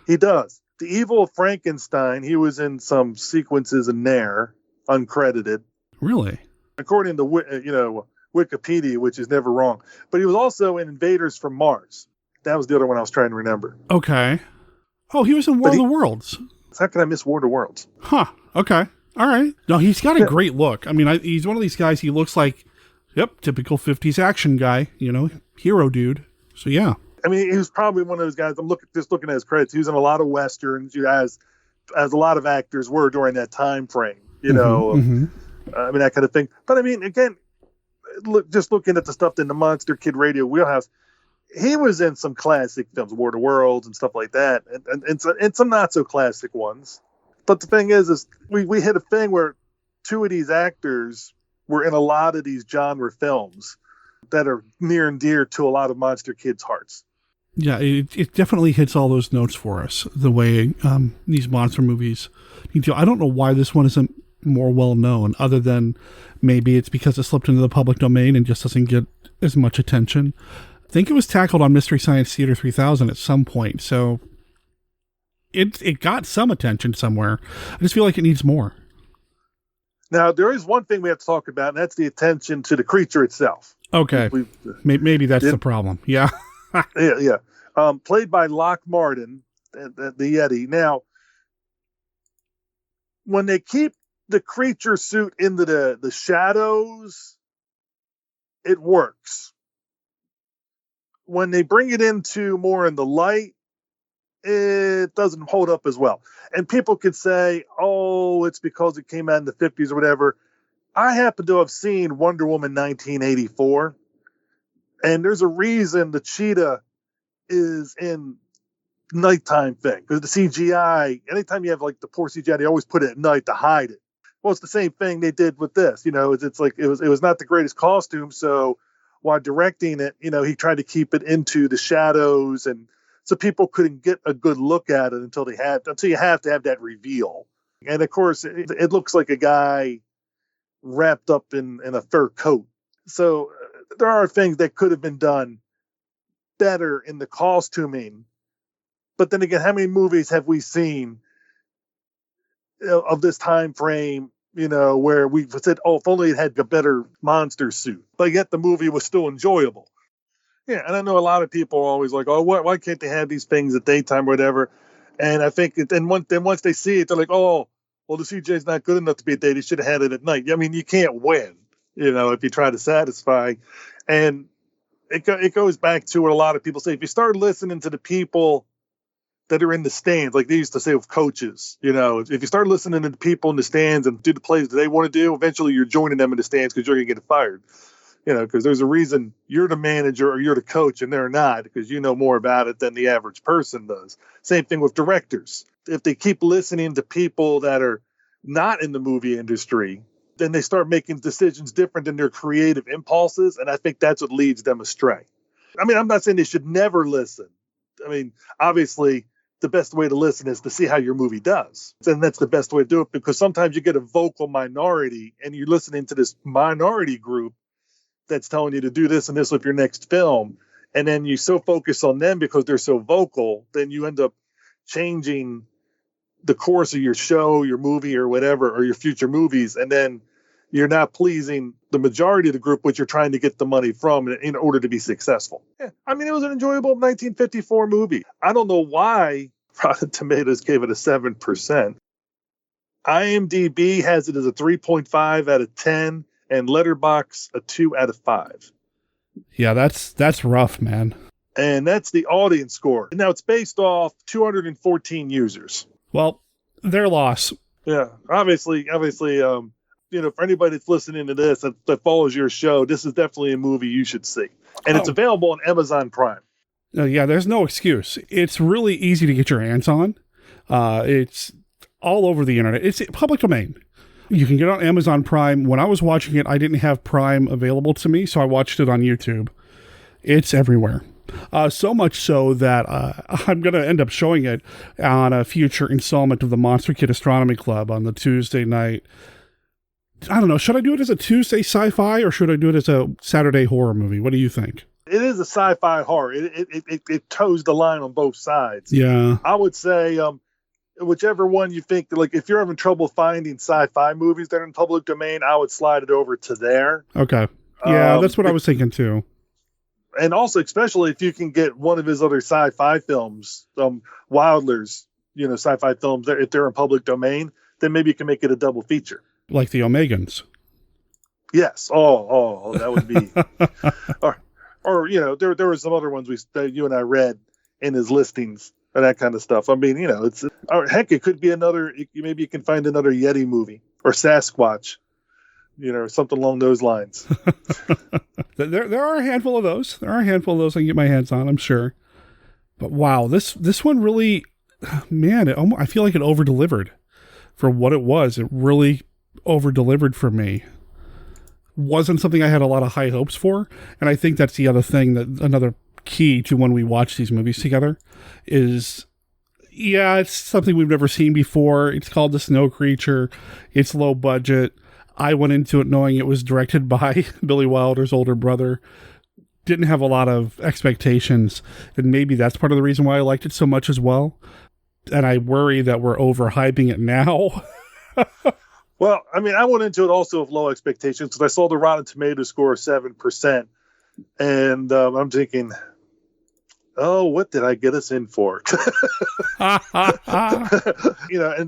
He does. The Evil of Frankenstein, he was in some sequences in there, uncredited. Really? According to, Wikipedia, which is never wrong. But he was also in Invaders from Mars. That was the other one I was trying to remember. Okay. Oh, he was in War of the Worlds. How can I miss War of the Worlds? Huh. Okay. All right. No, he's got a great look. I mean, he's one of these guys, he looks like, typical 50s action guy, hero dude. So, yeah. I mean, he was probably one of those guys. I'm looking at his credits. He was in a lot of Westerns, as a lot of actors were during that time frame, I mean, that kind of thing. But I mean, again, just looking at the stuff in the Monster Kid Radio wheelhouse, he was in some classic films, War of the Worlds and stuff like that, and some not so classic ones. But the thing is we hit a thing where two of these actors were in a lot of these genre films that are near and dear to a lot of Monster Kids' hearts. Yeah, it definitely hits all those notes for us, the way these monster movies need to. I don't know why this one isn't more well-known, other than maybe it's because it slipped into the public domain and just doesn't get as much attention. I think it was tackled on Mystery Science Theater 3000 at some point, so it got some attention somewhere. I just feel like it needs more. Now, there is one thing we have to talk about, and that's the attention to the creature itself. Okay. Maybe that's the problem. Yeah. Yeah. Played by Lock Martin, the Yeti. Now, when they keep the creature suit into the shadows, it works. When they bring it into more in the light, it doesn't hold up as well. And people could say, oh, it's because it came out in the 50s or whatever. I happen to have seen Wonder Woman 1984. And there's a reason the cheetah is in nighttime thing. Because the CGI, anytime you have like the poor CGI, they always put it at night to hide it. Well, it's the same thing they did with this. It's like it was not the greatest costume. So while directing it, he tried to keep it into the shadows, and so people couldn't get a good look at it until you have to have that reveal. And of course, it looks like a guy wrapped up in a fur coat. So there are things that could have been done better in the costuming. But then again, how many movies have we seen of this time frame, where we said, oh, if only it had a better monster suit, but yet the movie was still enjoyable. Yeah, and I know a lot of people are always like, oh, why can't they have these things at daytime or whatever? And I think then once they see it, they're like, oh, well, the CGI is not good enough to be at day. They should have had it at night. I mean, you can't win, if you try to satisfy. And it goes back to what a lot of people say. If you start listening to the people that are in the stands, like they used to say with coaches, if you start listening to the people in the stands and do the plays that they want to do, eventually you're joining them in the stands because you're going to get fired. Because there's a reason you're the manager or you're the coach and they're not, because you know more about it than the average person does. Same thing with directors. If they keep listening to people that are not in the movie industry, then they start making decisions different than their creative impulses. And I think that's what leads them astray. I mean, I'm not saying they should never listen. I mean, obviously, the best way to listen is to see how your movie does. And that's the best way to do it, because sometimes you get a vocal minority and you're listening to this minority group that's telling you to do this and this with your next film. And then you so focus on them because they're so vocal, then you end up changing the course of your show, your movie or whatever, or your future movies. And then you're not pleasing the majority of the group, which you're trying to get the money from in order to be successful. Yeah. I mean, it was an enjoyable 1954 movie. I don't know why Rotten Tomatoes gave it a 7%. IMDb has it as a 3.5 out of 10. And Letterboxd a 2 out of 5. Yeah, that's rough, man. And that's the audience score. Now it's based off 214 users. Well, their loss. Yeah, obviously, for anybody that's listening to this that follows your show, this is definitely a movie you should see, and it's available on Amazon Prime. Yeah, there's no excuse. It's really easy to get your hands on. It's all over the internet. It's public domain. You can get it on Amazon Prime. When I was watching it, I didn't have Prime available to me, so I watched it on YouTube. It's everywhere. So much so that I'm going to end up showing it on a future installment of the Monster Kid Astronomy Club on the Tuesday night I don't know. Should I do it as a Tuesday sci-fi or should I do it as a Saturday horror movie? What do you think? It is a sci-fi horror. It toes the line on both sides. Yeah. I would say whichever one you think, like if you're having trouble finding sci-fi movies that are in public domain, I would slide it over to there. Okay. Yeah, that's what I was thinking too. And also, especially if you can get one of his other sci-fi films, Wilder's, sci-fi films, if they're in public domain, then maybe you can make it a double feature. Like the Omegans. Yes. Oh, that would be. or there were some other ones that you and I read in his listings and that kind of stuff. I mean, heck, it could be maybe you can find another Yeti movie or Sasquatch, something along those lines. There are a handful of those. I can get my hands on, I'm sure. But wow, this one really, man, I feel like it over-delivered for what it was. It really over-delivered for me. Wasn't something I had a lot of high hopes for. And I think that's the other thing, that another key to when we watch these movies together is, it's something we've never seen before. It's called The Snow Creature. It's low budget. I went into it knowing it was directed by Billy Wilder's older brother. Didn't have a lot of expectations. And maybe that's part of the reason why I liked it so much as well. And I worry that we're overhyping it now. Well, I mean, I went into it also with low expectations because I saw the Rotten Tomatoes score of 7%. And I'm thinking, what did I get us in for? And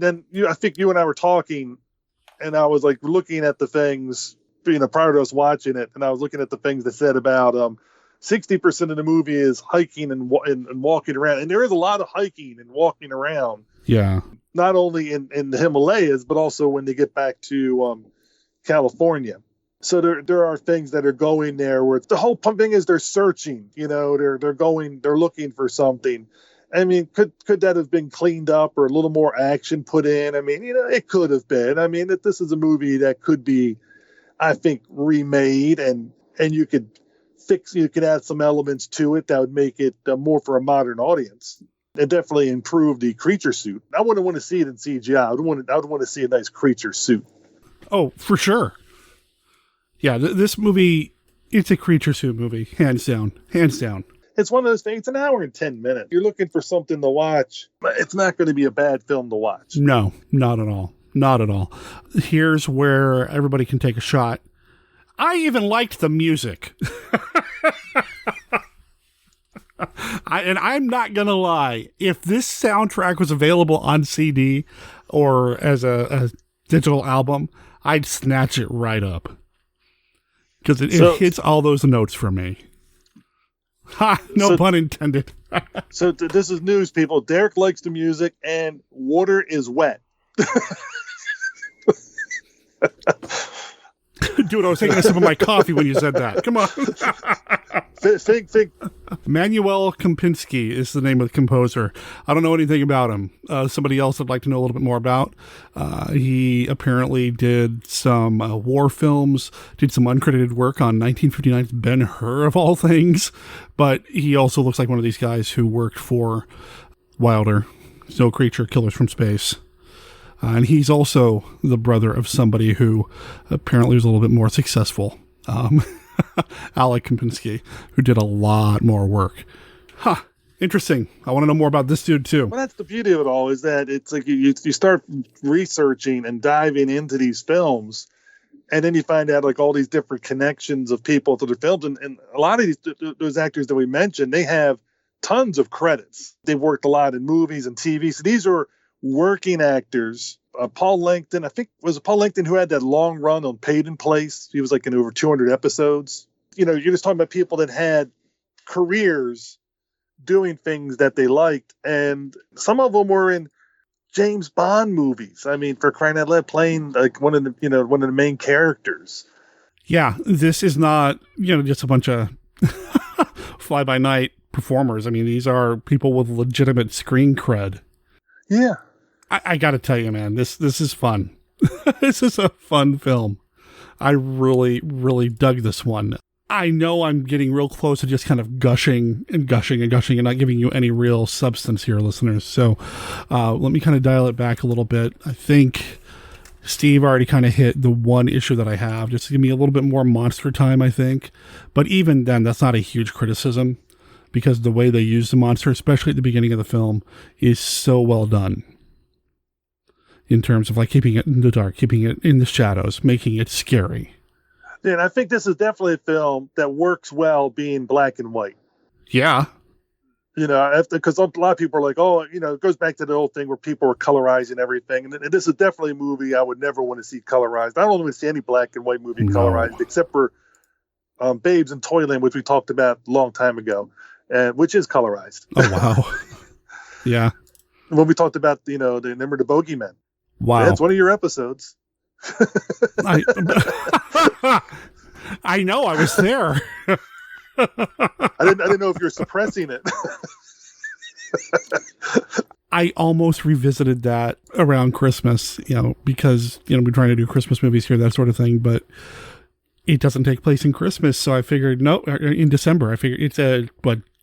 then I think you and I were talking, and I was like looking at the things, prior to us watching it, and I was looking at the things that said about 60% of the movie is hiking and walking around. And there is a lot of hiking and walking around. Yeah. Not only in the Himalayas, but also when they get back to California. So there are things that are going there where the whole thing is they're searching, they're looking for something. I mean, could that have been cleaned up or a little more action put in? I mean, it could have been. I mean, this is a movie that could be, I think, remade and you could add some elements to it that would make it more for a modern audience. It definitely improved the creature suit. I wouldn't want to see it in CGI. I would want to see a nice creature suit. Oh, for sure. Yeah, this movie, it's a creature suit movie, hands down. It's one of those things. It's an hour and 10 minutes. You're looking for something to watch. It's not going to be a bad film to watch. No, not at all. Not at all. Here's where everybody can take a shot. I even liked the music. I'm not going to lie. If this soundtrack was available on CD or as a digital album, I'd snatch it right up. Because it hits all those notes for me. Ha! No pun intended. So this is news, people. Derek likes the music, and water is wet. Dude, I was taking a sip of my coffee when you said that. Come on. Think. Manuel Kempinski is the name of the composer. I don't know anything about him. Somebody else I'd like to know a little bit more about. He apparently did some war films, did some uncredited work on 1959's Ben-Hur of all things, but he also looks like one of these guys who worked for Wilder, Snow Creature, Killers from Space. And he's also the brother of somebody who apparently was a little bit more successful. Alec Kempinski, who did a lot more work. Interesting. I want to know more about this dude too. Well, that's the beauty of it all, is that it's like you start researching and diving into these films, and then you find out like all these different connections of people to the films. And a lot of those actors that we mentioned, they have tons of credits. They've worked a lot in movies and TV. So these are working actors. Paul Langton, I think, was it Paul Langton who had that long run on Paid in Place? He was like in over 200 episodes. You're just talking about people that had careers doing things that they liked, and some of them were in James Bond movies. I mean, for crying out loud, playing like one of the main characters. Yeah, this is not just a bunch of fly by night performers. I mean, these are people with legitimate screen cred. Yeah. I got to tell you, man, this is fun. This is a fun film. I really, really dug this one. I know I'm getting real close to just kind of gushing and not giving you any real substance here, listeners. So let me kind of dial it back a little bit. I think Steve already kind of hit the one issue that I have, just to give me a little bit more monster time, I think. But even then, that's not a huge criticism, because the way they use the monster, especially at the beginning of the film, is so well done. In terms of like keeping it in the dark, keeping it in the shadows, making it scary. Yeah, and I think this is definitely a film that works well being black and white. Yeah. You know, because a lot of people are like, oh, you know, it goes back to the old thing where people are colorizing everything. And this is definitely a movie I would never want to see colorized. I don't want to see any black and white movie colorized, except for Babes in Toyland, which we talked about a long time ago, which is colorized. Oh, wow. Yeah. When we talked about, you know, remember the Bogeymen. Wow. That's one of your episodes. I know, I was there. I didn't know if you're suppressing it. I almost revisited that around Christmas, you know, because, you know, we're trying to do Christmas movies here, that sort of thing, but it doesn't take place in Christmas. So I figured, no, in December. I figured it's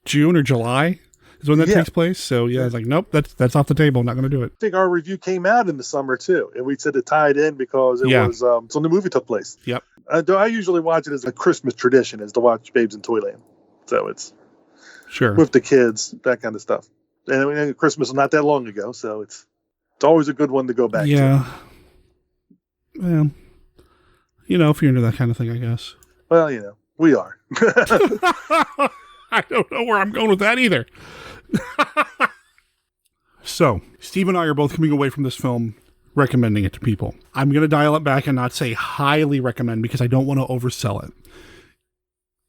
June or July is when that takes place. So yeah, I was like, nope, that's off the table. I'm not going to do it. I think our review came out in the summer too, and we said it tied in because it was when the movie took place. Yep. I usually watch it as a Christmas tradition, is to watch Babes in Toyland. So it's with the kids, that kind of stuff. And Christmas was not that long ago, so it's always a good one to go back to. Yeah. Well, you know, if you're into that kind of thing, I guess. Well, you know, we are. I don't know where I'm going with that either. So, Steve and I are both coming away from this film recommending it to people. I'm going to dial it back and not say highly recommend because I don't want to oversell it.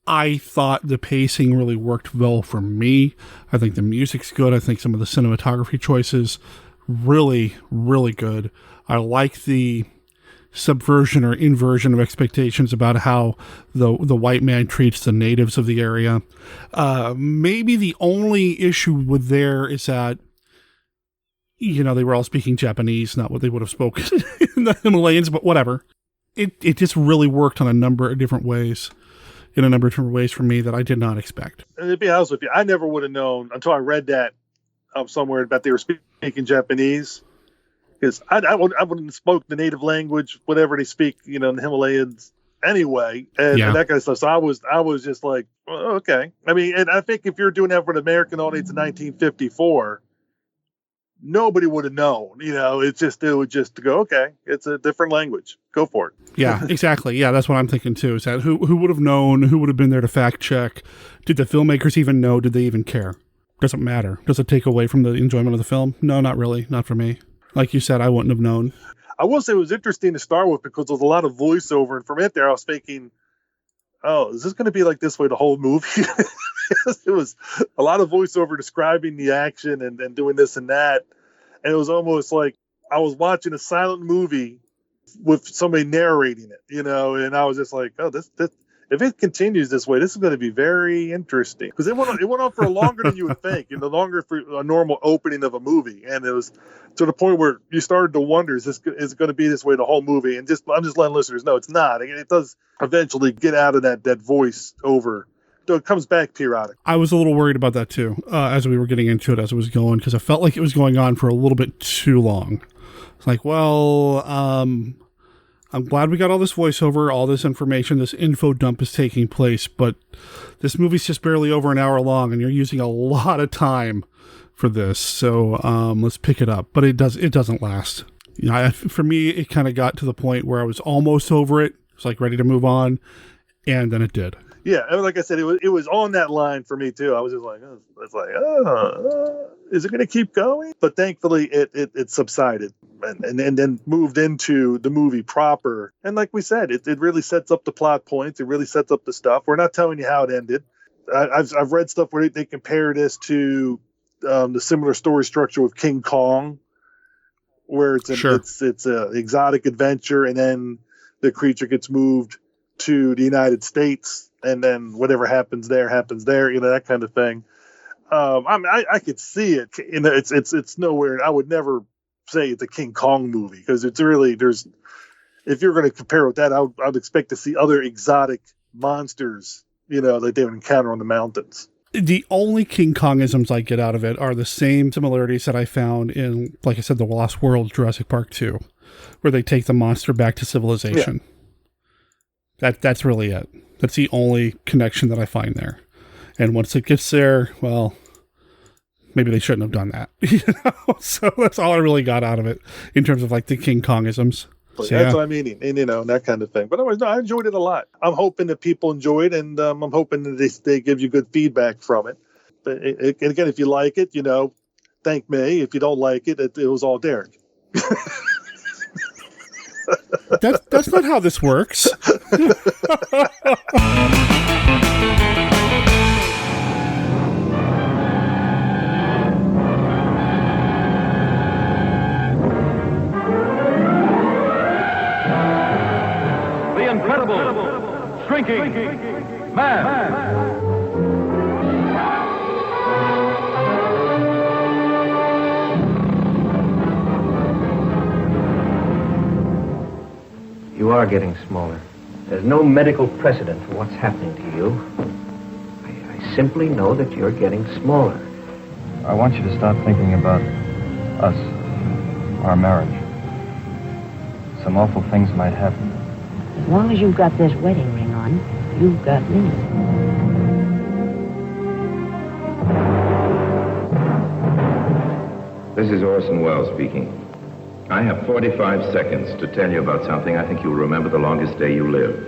I thought the pacing really worked well for me. I think the music's good. I think some of the cinematography choices really, really good. I like the subversion or inversion of expectations about how the white man treats the natives of the area. Maybe the only issue with there is that, you know, they were all speaking Japanese, not what they would have spoken in the Himalayas, but whatever. It just really worked on a number of different ways. In a number of different ways for me that I did not expect. And to be honest with you, I never would have known until I read that somewhere about they were speaking Japanese. Because I wouldn't have spoke the native language, whatever they speak, you know, in the Himalayas anyway, and that kind of stuff. So I was just like, well, okay. I mean, and I think if you're doing that for an American audience in 1954, nobody would have known. You know, it would just go, okay, it's a different language. Go for it. Yeah, exactly. Yeah, that's what I'm thinking too. Is that who would have known? Who would have been there to fact check? Did the filmmakers even know? Did they even care? Doesn't matter. Does it take away from the enjoyment of the film? No, not really. Not for me. Like you said, I wouldn't have known. I will say it was interesting to start with because there was a lot of voiceover, and from it there, I was thinking, oh, is this going to be like this way the whole movie? It was a lot of voiceover describing the action and doing this and that, and it was almost like I was watching a silent movie with somebody narrating it, you know, and I was just like, oh, this if it continues this way, this is going to be very interesting, because it went on for longer than you would think, and longer for a normal opening of a movie, and it was to the point where you started to wonder, is it going to be this way the whole movie? And I'm just letting listeners know it's not. It does eventually get out of that voice over. It comes back periodically. I was a little worried about that too, as we were getting into it, as it was going, because I felt like it was going on for a little bit too long. It's like, well, I'm glad we got all this voiceover, all this information, this info dump is taking place, but this movie's just barely over an hour long, and you're using a lot of time for this, so let's pick it up. But it doesn't last. You know, for me, it kind of got to the point where I was almost over it. It was like ready to move on, and then it did. Yeah, and like I said, it was on that line for me too. I was just like, is it going to keep going? But thankfully, it subsided and then moved into the movie proper. And like we said, it really sets up the plot points. It really sets up the stuff. We're not telling you how it ended. I've read stuff where they compare this to the similar story structure with King Kong, where it's a exotic adventure, and then the creature gets moved to the United States, and then whatever happens there, you know, that kind of thing. I could see it. You know, it's nowhere. I would never say it's a King Kong movie, because it's really, if you're going to compare with that, I'd expect to see other exotic monsters, you know, that they would encounter on the mountains. The only King Kongisms I get out of it are the same similarities that I found in, like I said, The Lost World, Jurassic Park 2, where they take the monster back to civilization. Yeah. That's really it. That's the only connection that I find there. And once it gets there, well, maybe they shouldn't have done that. So that's all I really got out of it in terms of like the King Kongisms. So, that's what I mean, and that kind of thing. But otherwise, no, I enjoyed it a lot. I'm hoping that people enjoy it, and I'm hoping that they give you good feedback from it. But again, if you like it, thank me. If you don't like it, it was all Derek. That's not how this works. Incredible, shrinking, man. You are getting smaller. There's no medical precedent for what's happening to you. I simply know that you're getting smaller. I want you to stop thinking about us, our marriage. Some awful things might happen. As long as you've got this wedding ring on, you've got me. This is Orson Welles speaking. I have 45 seconds to tell you about something I think you'll remember the longest day you live.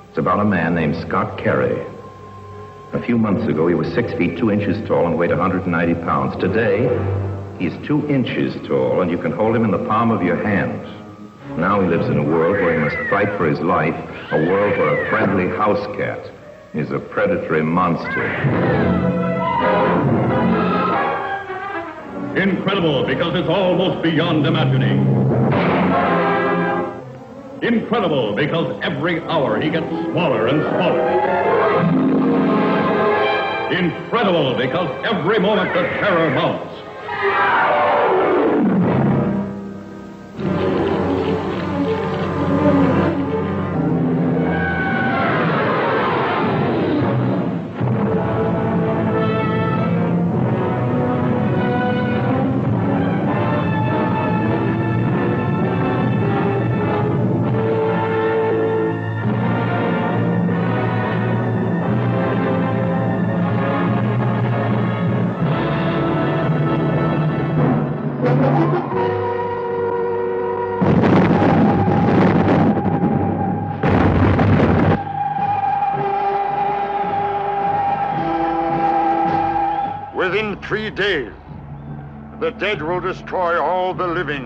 It's about a man named Scott Carey. A few months ago, he was 6 feet 2 inches tall and weighed 190 pounds. Today, he's 2 inches tall, and you can hold him in the palm of your hand. Now he lives in a world where he must fight for his life, a world where a friendly house cat is a predatory monster. Incredible because it's almost beyond imagining. Incredible because every hour he gets smaller and smaller. Incredible because every moment the terror mounts. Within 3 days, the dead will destroy all the living.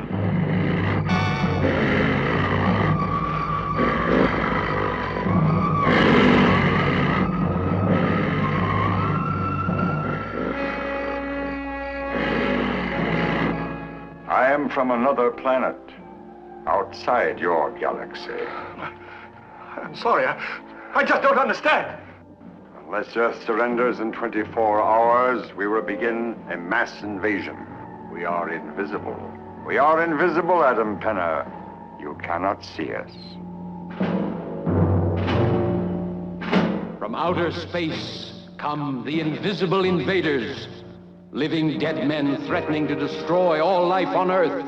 I am from another planet, outside your galaxy. I'm sorry, I just don't understand. Unless Earth surrenders in 24 hours, we will begin a mass invasion. We are invisible. We are invisible, Adam Penner. You cannot see us. From outer space come the invisible invaders, living dead men threatening to destroy all life on Earth.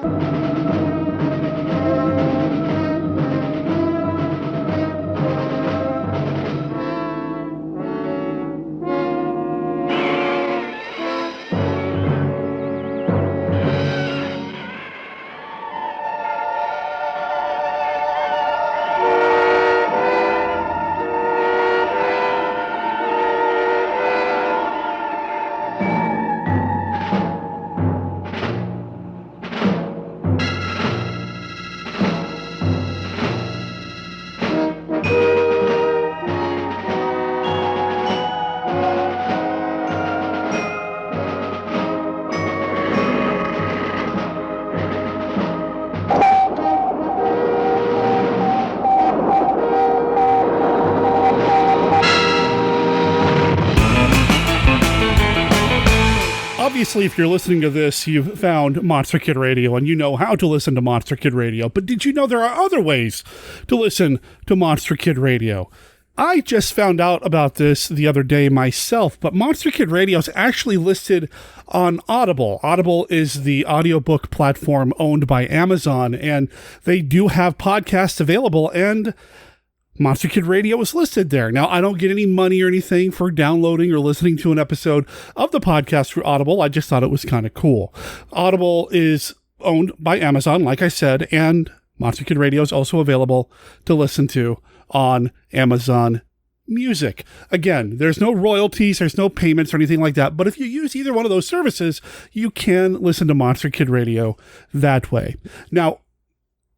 Obviously, if you're listening to this, you've found Monster Kid Radio and you know how to listen to Monster Kid Radio. But did you know there are other ways to listen to Monster Kid Radio? I just found out about this the other day myself, but Monster Kid Radio is actually listed on Audible. Audible is the audiobook platform owned by Amazon, and they do have podcasts available, and Monster Kid Radio is listed there. Now, I don't get any money or anything for downloading or listening to an episode of the podcast through Audible. I just thought it was kind of cool. Audible is owned by Amazon, like I said, and Monster Kid Radio is also available to listen to on Amazon Music. Again, there's no royalties, there's no payments or anything like that, but if you use either one of those services, you can listen to Monster Kid Radio that way. Now,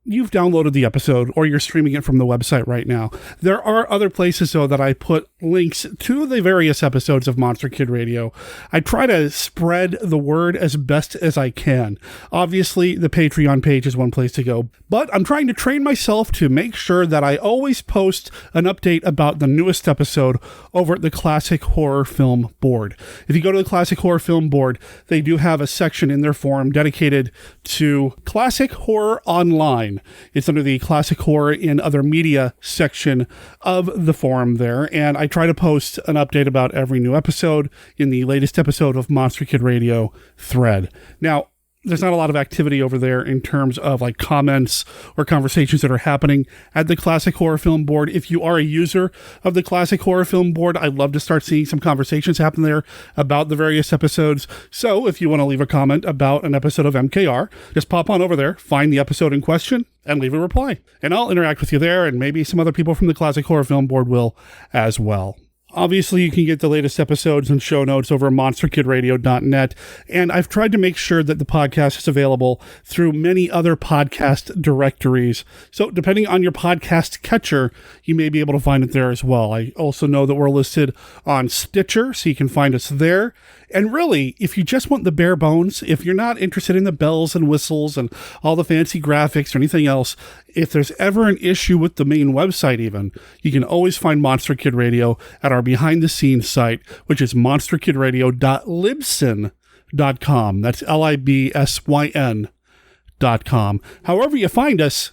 you've downloaded the episode or you're streaming it from the website right now. There are other places, though, that I put links to the various episodes of Monster Kid Radio. I try to spread the word as best as I can. Obviously, the Patreon page is one place to go, but I'm trying to train myself to make sure that I always post an update about the newest episode over at the Classic Horror Film Board. If you go to the Classic Horror Film Board, they do have a section in their forum dedicated to Classic Horror Online. It's under the Classic Horror in Other Media section of the forum there, and I try to post an update about every new episode in the latest episode of Monster Kid Radio thread. Now, there's not a lot of activity over there in terms of like comments or conversations that are happening at the Classic Horror Film Board. If you are a user of the Classic Horror Film Board, I'd love to start seeing some conversations happen there about the various episodes. So if you want to leave a comment about an episode of MKR, just pop on over there, find the episode in question, and leave a reply. And I'll interact with you there, and maybe some other people from the Classic Horror Film Board will as well. Obviously, you can get the latest episodes and show notes over monsterkidradio.net, and I've tried to make sure that the podcast is available through many other podcast directories. So depending on your podcast catcher, you may be able to find it there as well. I also know that we're listed on Stitcher, so you can find us there. And really, if you just want the bare bones, if you're not interested in the bells and whistles and all the fancy graphics or anything else, if there's ever an issue with the main website even, you can always find Monster Kid Radio at our behind-the-scenes site, which is monsterkidradio.libsyn.com. That's LIBSYN.com. However you find us,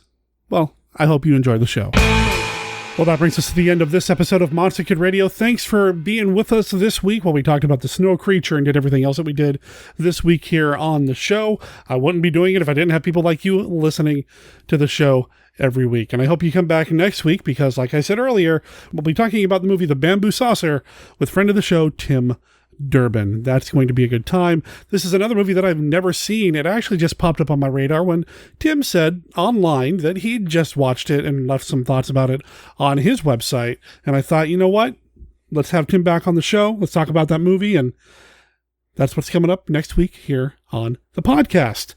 well, I hope you enjoy the show. Well, that brings us to the end of this episode of Monster Kid Radio. Thanks for being with us this week while we talked about the snow creature and did everything else that we did this week here on the show. I wouldn't be doing it if I didn't have people like you listening to the show every week. And I hope you come back next week because, like I said earlier, we'll be talking about the movie The Bamboo Saucer with friend of the show, Tim Durbin. That's going to be a good time. This is another movie that I've never seen. It actually just popped up on my radar when Tim said online that he'd just watched it and left some thoughts about it on his website. And I thought, you know what? Let's have Tim back on the show. Let's talk about that movie. And that's what's coming up next week here on the podcast.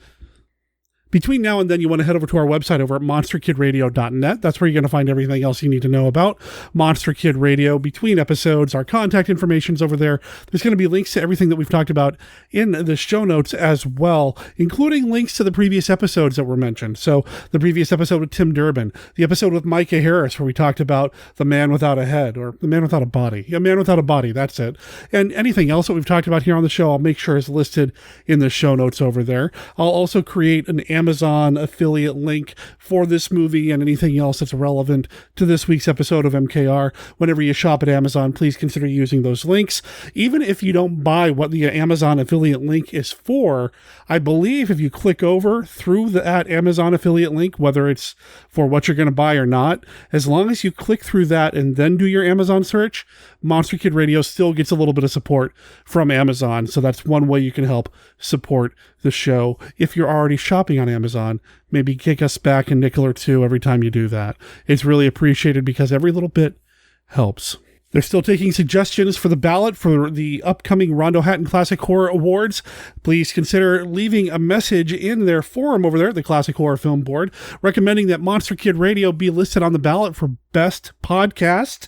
Between now and then, you want to head over to our website over at monsterkidradio.net. That's where you're going to find everything else you need to know about Monster Kid Radio. Between episodes, our contact information's over there. There's going to be links to everything that we've talked about in the show notes as well, including links to the previous episodes that were mentioned. So the previous episode with Tim Durbin, the episode with Micah Harris, where we talked about the man without a head, or the man without a body. Yeah, man without a body, that's it. And anything else that we've talked about here on the show, I'll make sure is listed in the show notes over there. I'll also create an Amazon affiliate link for this movie and anything else that's relevant to this week's episode of MKR. Whenever you shop at Amazon, please consider using those links. Even if you don't buy what the Amazon affiliate link is for, I believe if you click over through that Amazon affiliate link, whether it's for what you're going to buy or not, as long as you click through that and then do your Amazon search, Monster Kid Radio still gets a little bit of support from Amazon. So that's one way you can help support the show. If you're already shopping on Amazon, maybe kick us back a nickel or two every time you do that. It's really appreciated because every little bit helps. They're still taking suggestions for the ballot for the upcoming Rondo Hatton Classic Horror Awards. Please consider leaving a message in their forum over there at the Classic Horror Film Board, recommending that Monster Kid Radio be listed on the ballot for Best Podcast.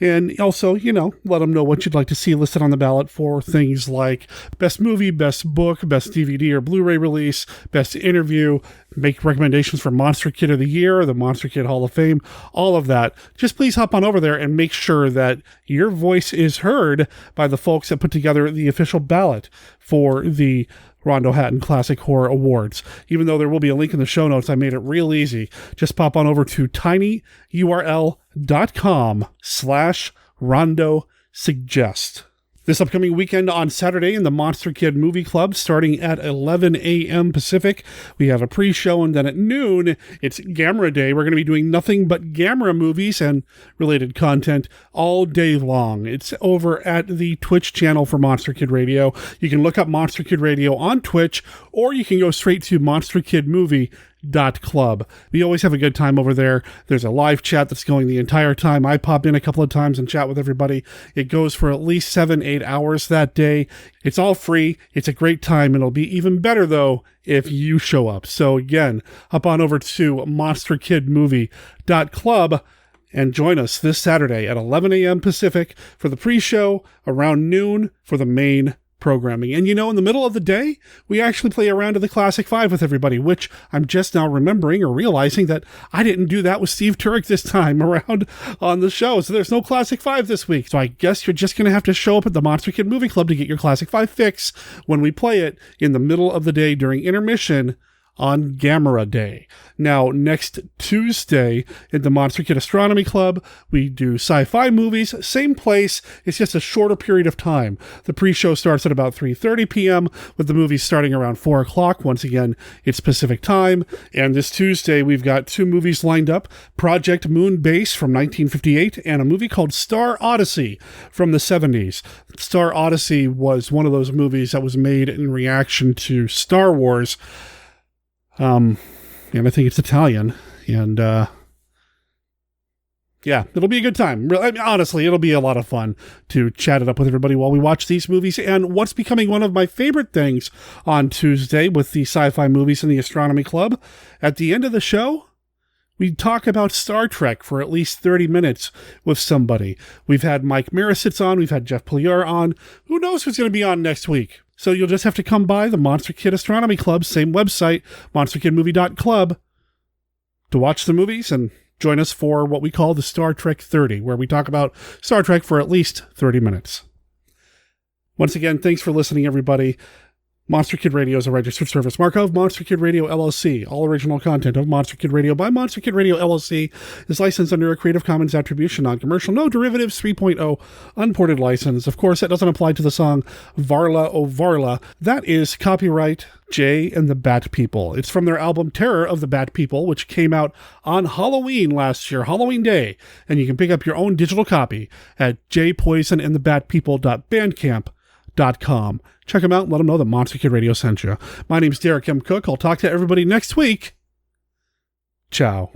And also, you know, let them know what you'd like to see listed on the ballot for things like Best Movie, Best Book, Best DVD or Blu-ray release, Best Interview, make recommendations for Monster Kid of the Year, the Monster Kid Hall of Fame, all of that. Just please hop on over there and make sure that your voice is heard by the folks that put together the official ballot for the Rondo Hatton Classic Horror Awards. Even though there will be a link in the show notes, I made it real easy. Just pop on over to tinyurl.com/RondoSuggest. This upcoming weekend on Saturday in the Monster Kid Movie Club, starting at 11 a.m. Pacific, we have a pre-show, and then at noon, it's Gamera Day. We're going to be doing nothing but Gamera movies and related content all day long. It's over at the Twitch channel for Monster Kid Radio. You can look up Monster Kid Radio on Twitch, or you can go straight to monsterkidmovie.club. We always have a good time over there. There's a live chat that's going the entire time. I pop in a couple of times and chat with everybody. It goes for at least 7-8 hours that day. It's all free. It's a great time. It'll be even better, though, if you show up. So again, hop on over to monsterkidmovie.club and join us this Saturday at 11 a.m. Pacific for the pre-show, around noon for the main programming. And in the middle of the day, we actually play a round of the Classic 5 with everybody, which I'm just now remembering or realizing that I didn't do that with Steve Turek this time around on the show. So there's no Classic 5 this week. So I guess you're just going to have to show up at the Monster Kid Movie Club to get your Classic 5 fix when we play it in the middle of the day during intermission on Gamera Day. Now, next Tuesday at the Monster Kid Astronomy Club, we do sci-fi movies, same place, it's just a shorter period of time. The pre-show starts at about 3:30 p.m., with the movies starting around 4 o'clock. Once again, it's Pacific time. And this Tuesday, we've got 2 movies lined up, Project Moonbase from 1958, and a movie called Star Odyssey from the 70s. Star Odyssey was one of those movies that was made in reaction to Star Wars. And I think it's Italian, and yeah, it'll be a good time. Honestly, it'll be a lot of fun to chat it up with everybody while we watch these movies. And what's becoming one of my favorite things on Tuesday with the sci-fi movies in the Astronomy Club, at the end of the show, we talk about Star Trek for at least 30 minutes with somebody. We've had Mike Mirasitz on, we've had Jeff Plier on. Who knows who's going to be on next week? So you'll just have to come by the Monster Kid Astronomy Club, same website, monsterkidmovie.club, to watch the movies and join us for what we call the Star Trek 30, where we talk about Star Trek for at least 30 minutes. Once again, thanks for listening, everybody. Monster Kid Radio is a registered service mark of Monster Kid Radio LLC. All original content of Monster Kid Radio by Monster Kid Radio LLC is licensed under a Creative Commons Attribution, Non-Commercial, No Derivatives 3.0 unported license. Of course, that doesn't apply to the song Varla O Varla. That is copyright Jay and the Bat People. It's from their album Terror of the Bat People, which came out on Halloween last year, Halloween Day. And you can pick up your own digital copy at jpoisonandthebatpeople.bandcamp.com. Check them out and let them know that Monster Kid Radio sent you. My name's Derek M. Cook. I'll talk to everybody next week. Ciao.